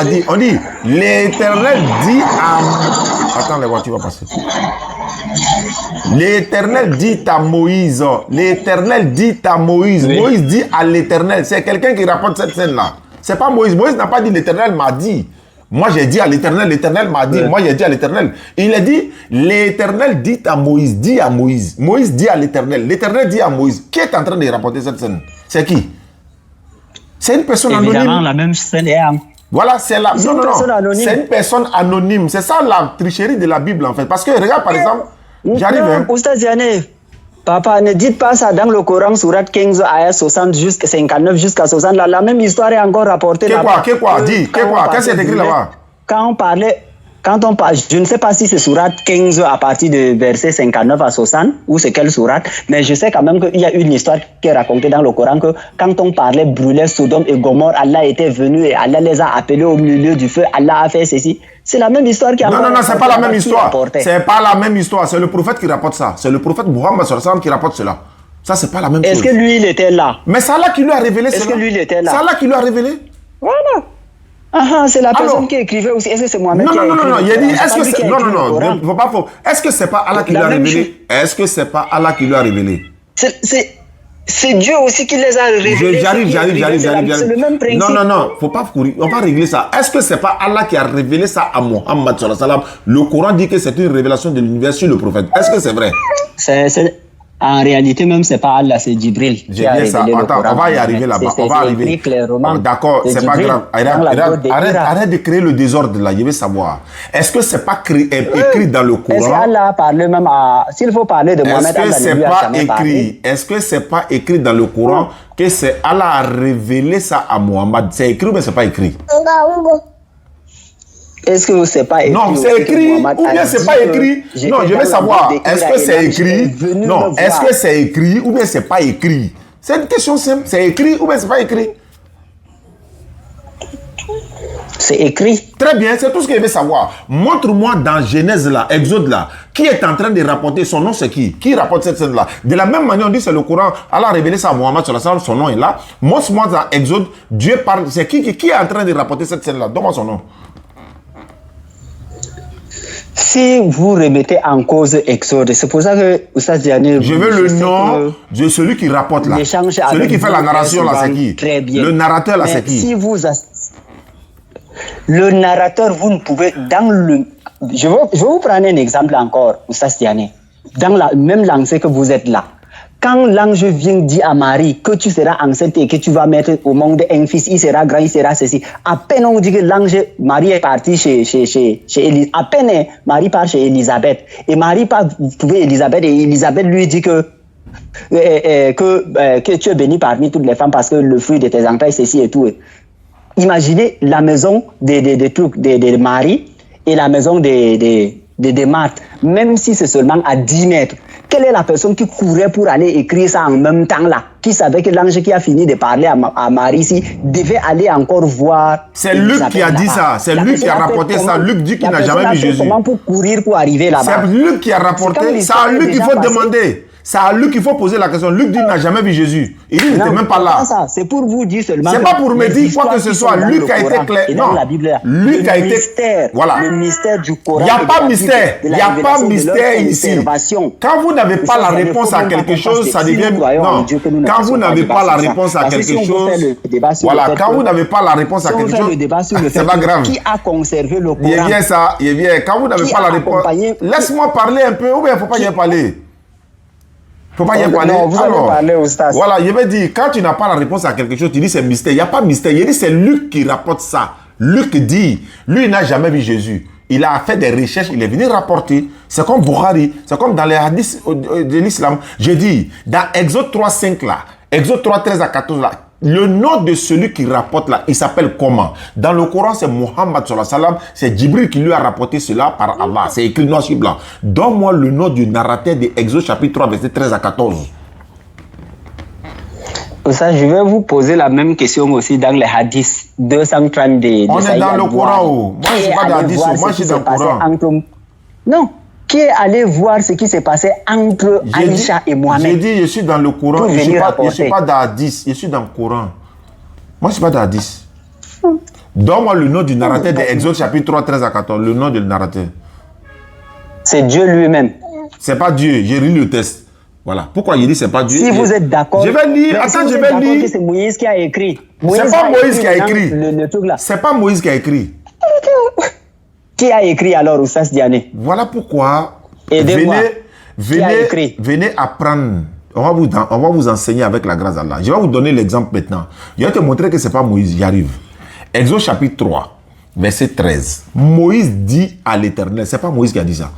Speaker 2: dit, on dit, l'Éternel dit à... Attends, les voitures vont passer. L'Éternel dit à Moïse. Oui. Moïse dit à l'Éternel. C'est quelqu'un qui rapporte cette scène-là. C'est pas Moïse. Moïse n'a pas dit l'Éternel m'a dit. Moi j'ai dit à l'Éternel, l'Éternel m'a dit. Moi j'ai dit à l'Éternel. Il a dit, l'Éternel dit à Moïse. Moïse dit à l'Éternel. L'Éternel dit à Moïse. Qui est en train de rapporter cette scène? C'est qui? C'est une personne anonyme.
Speaker 1: Évidemment, la même scène est...
Speaker 2: Voilà, c'est la... Non. C'est une personne anonyme. C'est ça la tricherie de la Bible en fait. Parce que regarde par exemple... J'arrive.
Speaker 1: Oustaz Diané, papa, ne dites pas ça dans le Coran, surat 15, ayat 60 jusqu'à 59 jusqu'à 60. La même histoire est encore rapportée là-bas.
Speaker 2: Qu'est-ce que c'est écrit là-bas?
Speaker 1: Quand on parle, je ne sais pas si c'est surat 15 à partir de verset 59 à 60 ou c'est quelle surat, mais je sais quand même qu'il y a une histoire qui est racontée dans le Coran que quand on parlait brûler Sodome et Gomorrhe, Allah était venu et Allah les a appelés au milieu du feu, Allah a fait ceci. C'est la même histoire qui a...
Speaker 2: Non, c'est pas la même histoire. C'est pas la même histoire. C'est le prophète qui rapporte ça. C'est le prophète Muhammad sallallahu alayhi wa sallam qui rapporte cela. Ça, c'est pas la même chose.
Speaker 1: Est-ce que lui, il était là?
Speaker 2: Mais c'est Allah qui lui a révélé cela.
Speaker 1: Est-ce que lui, il était là?
Speaker 2: C'est Allah qui lui a révélé.
Speaker 1: Voilà. C'est la personne qui écrivait aussi. Est-ce que c'est Mohamed qui a écrit?
Speaker 2: Non, il a dit, est-ce que c'est... Non, faut pas faux. Est-ce que c'est pas Allah qui lui a révélé? Est-ce que c'est pas Allah qui lui a révélé?
Speaker 1: C'est Dieu aussi qui les a révélés.
Speaker 2: J'arrive.
Speaker 1: C'est le même principe.
Speaker 2: Non, faut pas courir. On va régler ça. Est-ce que c'est pas Allah qui a révélé ça à Mohammed sallallahu alayhi wa sallam? Le Coran dit que c'est une révélation de l'univers sur le prophète. Est-ce que c'est vrai?
Speaker 1: En réalité, même, c'est pas Allah, c'est Djibril.
Speaker 2: J'ai bien ça. Attends, on va y arriver là-bas. On va arriver. D'accord, c'est pas grave. Arrête de créer le désordre là. Je veux savoir. Est-ce que c'est pas écrit dans le Coran?
Speaker 1: Est-ce qu'Allah a parlé même à... S'il faut parler de Mohamed, Allah ne lui a jamais parlé.
Speaker 2: Est-ce que c'est pas écrit dans le Coran que c'est Allah a révélé ça à Mohamed? C'est écrit ou bien c'est pas écrit?
Speaker 1: Est-ce que c'est pas écrit?
Speaker 2: Non, c'est écrit ou bien c'est pas écrit? Non, je veux savoir. Est-ce que c'est écrit? Non, est-ce que c'est écrit ou bien c'est pas écrit? C'est une question simple. C'est écrit ou bien c'est pas écrit?
Speaker 1: C'est écrit.
Speaker 2: Très bien, c'est tout ce que je veux savoir. Montre-moi dans Genèse là, Exode là, qui est en train de rapporter son nom, c'est qui? Qui rapporte cette scène là? De la même manière, on dit c'est le Coran, Allah a révélé ça à Mohammed sallallahu alayhi wa sallam, son nom est là. Montre-moi dans Exode, Dieu parle, c'est qui est en train de rapporter cette scène là? Donne-moi son nom.
Speaker 1: Si vous remettez en cause Exode, c'est pour ça que Oustaz Diané...
Speaker 2: Je veux le nom de celui qui rapporte là. Celui qui fait la narration là, c'est qui?
Speaker 1: Très bien.
Speaker 2: Le narrateur là, c'est qui?
Speaker 1: Si vous... Le narrateur, vous ne pouvez... Dans le... Je vais vous prendre un exemple encore, Oustaz Diané. Dans la même lancée que vous êtes là. Quand l'ange vient dire à Marie que tu seras enceinte et que tu vas mettre au monde un fils, il sera grand, il sera ceci. À peine on dit que l'ange, Marie est partie chez Élisabeth. À peine Marie part chez Élisabeth. Et Marie part trouver Élisabeth et Élisabeth lui dit que tu es bénie parmi toutes les femmes parce que le fruit de tes entrailles, ceci et tout. Imaginez la maison de Marie et la maison de Marthe, même si c'est seulement à 10 mètres. Quelle est la personne qui courait pour aller écrire ça en même temps là? Qui savait que l'ange qui a fini de parler à Marie ici devait aller encore voir?
Speaker 2: C'est Luc qui a dit ça. C'est Luc qui a rapporté ça. Luc dit qu'il n'a jamais vu Jésus.
Speaker 1: Comment pour courir pour arriver là-bas?
Speaker 2: C'est Luc qui a rapporté. C'est à Luc qu'il faut demander. C'est à Luc qu'il faut poser la question. Luc dit qu'il n'a jamais vu Jésus. Il dit qu'il n'était même pas là.
Speaker 1: C'est pour vous dire seulement.
Speaker 2: C'est pas pour me dire quoi que ce soit. Luc a été clair. Non. Luc a été. Voilà.
Speaker 1: Le mystère du Coran.
Speaker 2: Il n'y a pas mystère. Il n'y a pas mystère ici. Quand vous n'avez pas la réponse à quelque chose, ça devient. Non. Quand vous n'avez pas la réponse à quelque chose. Voilà. Quand vous n'avez pas la réponse à quelque chose. C'est pas grave.
Speaker 1: Qui a conservé le Coran?
Speaker 2: Il est bien ça. Il est bien. Quand vous n'avez pas la réponse. Laisse-moi parler un peu ou bien il ne faut pas y parler. Faut pas y parler.
Speaker 1: Non, vous allez parler au stade.
Speaker 2: Voilà, je vais dire, quand tu n'as pas la réponse à quelque chose, tu dis c'est mystère. Il n'y a pas mystère. Il dit c'est Luc qui rapporte ça. Luc dit, lui il n'a jamais vu Jésus. Il a fait des recherches, il est venu rapporter. C'est comme Bukhari, c'est comme dans les hadiths de l'islam. Je dis, dans Exode 3:5 là, Exode 3:13 à 14 là, le nom de celui qui rapporte là, il s'appelle comment? Dans le Coran, c'est Mohammed sallallahu alayhi wa sallam. C'est Djibril qui lui a rapporté cela par Allah. C'est écrit noir sur blanc. Donne-moi le nom du narrateur de Exode chapitre 3, verset 13 à 14.
Speaker 1: Ça, je vais vous poser la même question aussi dans les hadiths 232.
Speaker 2: On est dans le Coran. Moi, je ne suis pas dans les hadiths. Moi, je suis dans le Coran.
Speaker 1: Non. Qui est allé voir ce qui s'est passé entre Aïcha et Mohamed?
Speaker 2: J'ai dit, je suis dans le Coran. Je ne suis pas dans hadith. Je suis dans le Coran. Moi, je ne suis pas dans hadith. Donne-moi le nom du narrateur de Exode chapitre 3, 13 à 14. Le nom du narrateur.
Speaker 1: C'est Dieu lui-même.
Speaker 2: C'est pas Dieu. J'ai lu le texte. Voilà. Pourquoi il dit c'est pas Dieu?
Speaker 1: Si vous êtes d'accord.
Speaker 2: Je vais lire. Attends, je vais lire.
Speaker 1: C'est Moïse qui a écrit.
Speaker 2: C'est pas Moïse qui a écrit.
Speaker 1: C'est
Speaker 2: pas Moïse qui a écrit.
Speaker 1: Qui a écrit alors Oustaz Diané?
Speaker 2: Voilà pourquoi.
Speaker 1: Aidez-moi.
Speaker 2: Venez apprendre. On va vous enseigner avec la grâce d'Allah. Je vais vous donner l'exemple maintenant. Je vais te montrer que ce n'est pas Moïse. J'y arrive. Exode chapitre 3, verset 13. Moïse dit à l'Éternel. Ce n'est pas Moïse qui a dit ça.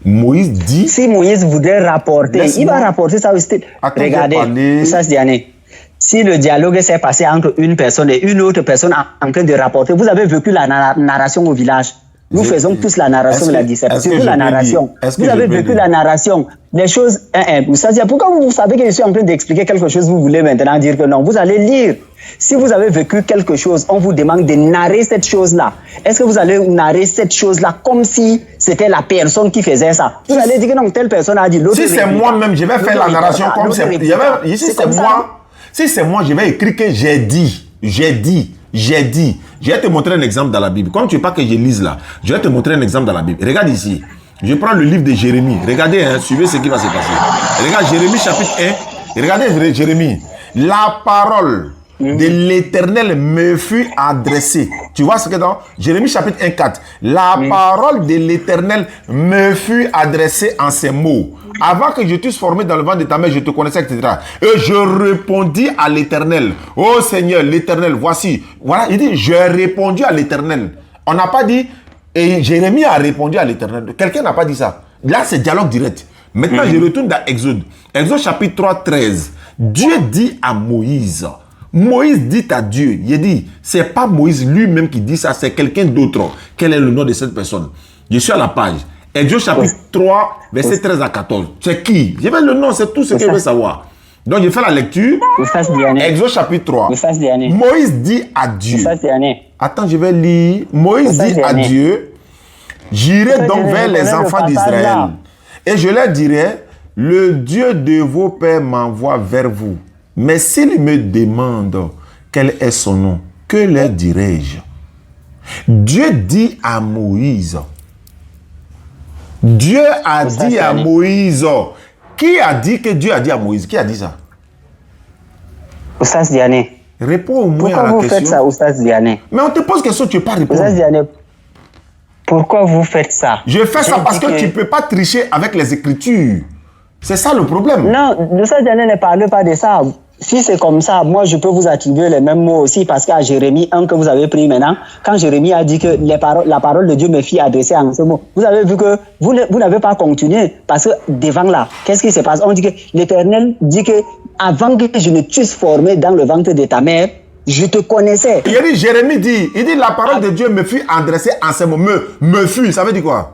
Speaker 2: Moïse dit.
Speaker 1: Si Moïse voudrait rapporter, il va rapporter ça aussi. Regardez, Oustaz Diané. Si le dialogue s'est passé entre une personne et une autre personne en train de rapporter, vous avez vécu la narration au village. Nous faisons tous la narration de la discipline. Surtout la narration. Vous avez vécu la narration. Les choses, pourquoi vous savez que je suis en train d'expliquer quelque chose, vous voulez maintenant dire que non? Vous allez lire. Si vous avez vécu quelque chose, on vous demande de narrer cette chose-là. Est-ce que vous allez narrer cette chose-là comme si c'était la personne qui faisait ça? Vous allez dire que non, telle personne a dit l'autre.
Speaker 2: Si c'est moi-même, je vais faire la narration comme c'est. Si c'est moi, je vais écrire que j'ai dit. Je vais te montrer un exemple dans la Bible. Comme tu veux pas que je lise là, je vais te montrer un exemple dans la Bible. Regarde ici. Je prends le livre de Jérémie. Regardez, suivez ce qui va se passer. Regarde Jérémie chapitre 1. Regardez Jérémie. La parole de l'Éternel me fut adressée. Tu vois ce que dans Jérémie chapitre 1, 4. La parole de l'Éternel me fut adressée en ces mots. Avant que je t'eusse formé dans le ventre de ta mère, je te connaissais, etc. Et je répondis à l'Éternel. Oh Seigneur, l'Éternel, voici. Voilà, il dit, j'ai répondu à l'Éternel. On n'a pas dit, et Jérémie a répondu à l'Éternel. Quelqu'un n'a pas dit ça. Là, c'est dialogue direct. Maintenant, je retourne dans Exode. Exode chapitre 3, 13. Dieu dit à Moïse. Moïse dit à Dieu, il dit, c'est pas Moïse lui-même qui dit ça, c'est quelqu'un d'autre. Quel est le nom de cette personne? Je suis à la page. Exode chapitre 3, verset 13 à 14. C'est qui? Je veux le nom, c'est tout ce que je veux savoir. Donc je fais la lecture. Exode chapitre 3. Moïse dit à Dieu. Attends, je vais lire. Moïse dit à Dieu, j'irai donc vers les enfants d'Israël. Et je leur dirai, le Dieu de vos pères m'envoie vers vous. Mais s'il me demande quel est son nom, que leur dirai-je? Dieu dit à Moïse. Dieu a dit à Moïse. Qui a dit que Dieu a dit à Moïse? Qui a dit ça?
Speaker 1: Oustaz Diané.
Speaker 2: Réponds au moins à la question.
Speaker 1: Pourquoi vous faites ça, Oustaz Diané?
Speaker 2: Mais on te pose question, tu ne peux pas répondre.
Speaker 1: Oustaz Diané, pourquoi vous faites ça?
Speaker 2: Je fais ça parce que tu ne peux pas tricher avec les Écritures. C'est ça le problème.
Speaker 1: Non, Oustaz Diané ne parle pas de ça. Si c'est comme ça, moi je peux vous attribuer les mêmes mots aussi parce qu'à Jérémie 1 que vous avez pris maintenant, quand Jérémie a dit que la parole de Dieu me fit adresser en ce mot, vous avez vu que vous n'avez pas continué parce que devant là, qu'est-ce qui se passe? On dit que l'Éternel dit que avant que je ne t'eusse formé dans le ventre de ta mère, je te connaissais.
Speaker 2: Il dit, Jérémie dit, la parole de Dieu me fut adressée en ce mot. Me fut, ça veut dire quoi?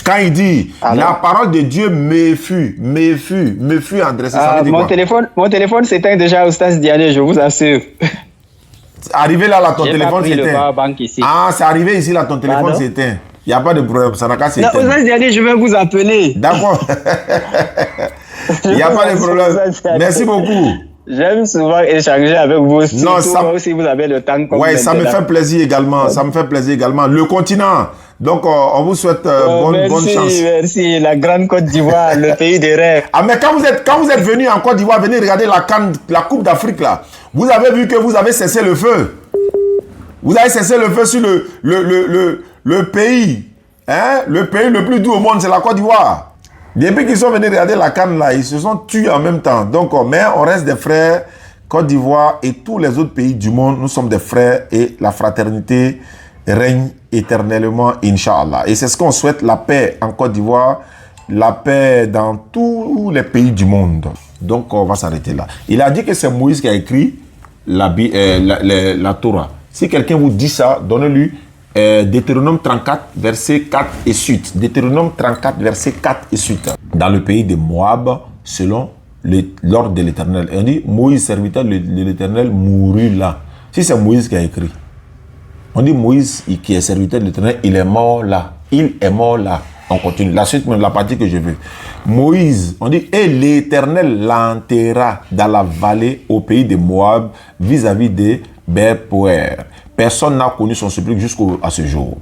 Speaker 2: Quand il dit, la parole de Dieu me fut adressée, ça veut dire quoi?
Speaker 1: Mon téléphone s'éteint déjà, Oustaz Diané, je vous assure.
Speaker 2: Arrivé là, ton téléphone s'éteint. Ah, c'est arrivé ici, là, ton téléphone s'éteint. Il n'y a pas de problème, ça n'a qu'à s'éteindre.
Speaker 1: Oustaz Diané, je vais vous appeler.
Speaker 2: D'accord. Il n'y a pas de problème. Merci beaucoup.
Speaker 1: J'aime souvent échanger avec vous.
Speaker 2: Non, ça,
Speaker 1: si vous avez le temps.
Speaker 2: Oui, ça me fait plaisir également. Ça me fait plaisir également. Le continent. Donc, on vous souhaite bonne chance.
Speaker 1: Merci. La grande Côte d'Ivoire, le pays des rêves.
Speaker 2: Ah, mais quand vous êtes venu en Côte d'Ivoire, venez regarder la Coupe d'Afrique là. Vous avez vu que vous avez cessé le feu. Vous avez cessé le feu sur le pays. Hein? Le pays le plus doux au monde, c'est la Côte d'Ivoire. Depuis qu'ils sont venus regarder la canne là, ils se sont tués en même temps. Donc, mais on reste des frères. Côte d'Ivoire et tous les autres pays du monde, nous sommes des frères et la fraternité règne éternellement, Inch'Allah. Et c'est ce qu'on souhaite, la paix en Côte d'Ivoire, la paix dans tous les pays du monde. Donc, on va s'arrêter là. Il a dit que c'est Moïse qui a écrit la Torah. Si quelqu'un vous dit ça, donnez-lui Deutéronome 34, verset 4 et suite. Deutéronome 34, verset 4 et suite. Dans le pays de Moab, selon l'ordre de l'Éternel. Et on dit, Moïse, serviteur de l'Éternel, mourut là. Si c'est Moïse qui a écrit, on dit Moïse, qui est serviteur de l'Éternel, il est mort là. Il est mort là. On continue. La suite, même la partie que je veux. Moïse, on dit, et l'Éternel l'enterra dans la vallée au pays de Moab, vis-à-vis de Ber-Poer. Personne n'a connu son supplice jusqu'à ce jour.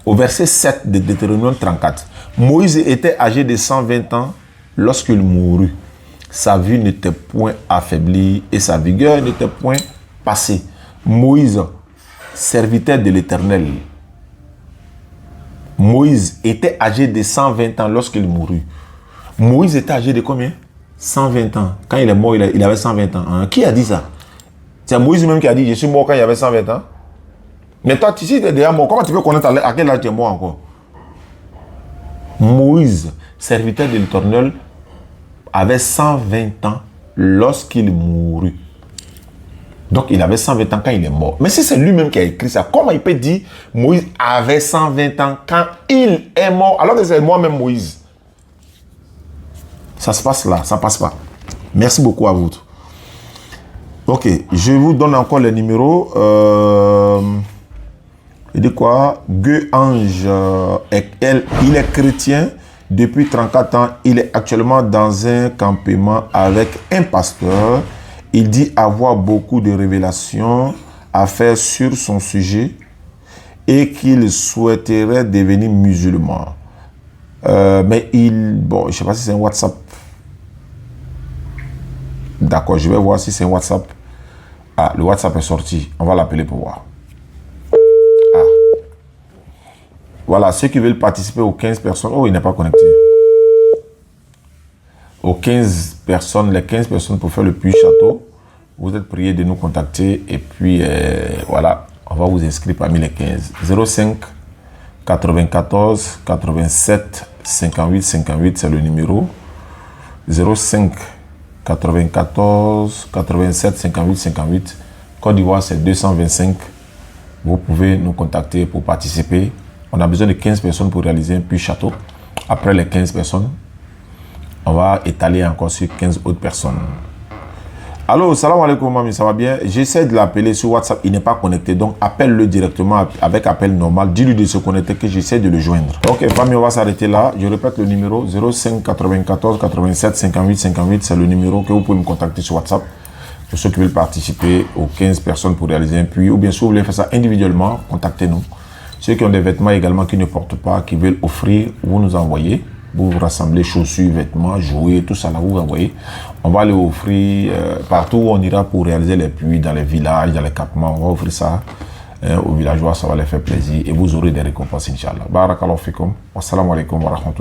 Speaker 2: Au verset 7 de Deutéronome 34, Moïse était âgé de 120 ans lorsqu'il mourut. Sa vue n'était point affaiblie et sa vigueur n'était point passée. Moïse, serviteur de l'Éternel. Moïse était âgé de 120 ans lorsqu'il mourut. Moïse était âgé de combien? 120 ans. Quand il est mort, il avait 120 ans. Hein? Qui a dit ça? C'est Moïse même qui a dit, je suis mort quand il avait 120 ans. Mais toi, si tu es déjà mort, comment tu peux connaître à quel âge tu es mort encore? Moïse, serviteur de l'Éternel, avait 120 ans lorsqu'il mourut. Donc, il avait 120 ans quand il est mort. Mais si c'est lui-même qui a écrit ça, comment il peut dire Moïse avait 120 ans quand il est mort, alors que c'est moi-même Moïse? Ça se passe là, ça passe pas. Merci beaucoup à vous. Ok, je vous donne encore les numéros. Il dit quoi? Gueux Ange, il est chrétien depuis 34 ans. Il est actuellement dans un campement avec un pasteur. Il dit avoir beaucoup de révélations à faire sur son sujet et qu'il souhaiterait devenir musulman. Mais bon, je ne sais pas si c'est un WhatsApp. D'accord, je vais voir si c'est un WhatsApp. Ah, le WhatsApp est sorti. On va l'appeler pour voir. Ah. Voilà, ceux qui veulent participer aux 15 personnes. Oh, il n'est pas connecté. Aux 15 personnes, les 15 personnes pour faire le puits château. Vous êtes priés de nous contacter et puis voilà, on va vous inscrire parmi les 15. 05 94 87 58 58, c'est le numéro. 05 94 87 58 58. Côte d'Ivoire, c'est 225. Vous pouvez nous contacter pour participer. On a besoin de 15 personnes pour réaliser un puits château. Après les 15 personnes, on va étaler encore sur 15 autres personnes. Allô, salam alaikum, mami, ça va bien? J'essaie de l'appeler sur WhatsApp, il n'est pas connecté, donc appelle-le directement avec appel normal. Dis-lui de se connecter que j'essaie de le joindre. Ok, famille, on va s'arrêter là. Je répète le numéro 05 94 87 58 58. C'est le numéro que vous pouvez me contacter sur WhatsApp pour ceux qui veulent participer aux 15 personnes pour réaliser un puits. Ou bien si vous voulez faire ça individuellement, contactez-nous. Ceux qui ont des vêtements également qui ne portent pas, qui veulent offrir, vous nous envoyez. Vous vous rassemblez chaussures, vêtements, jouets, tout ça là, vous envoyez. On va les offrir partout où on ira pour réaliser les puits, dans les villages, dans les campements. On va offrir ça aux villageois, ça va les faire plaisir et vous aurez des récompenses, Inch'Allah. Barakallahu fikum. Wassalamu alaikum wa rahmatullahi.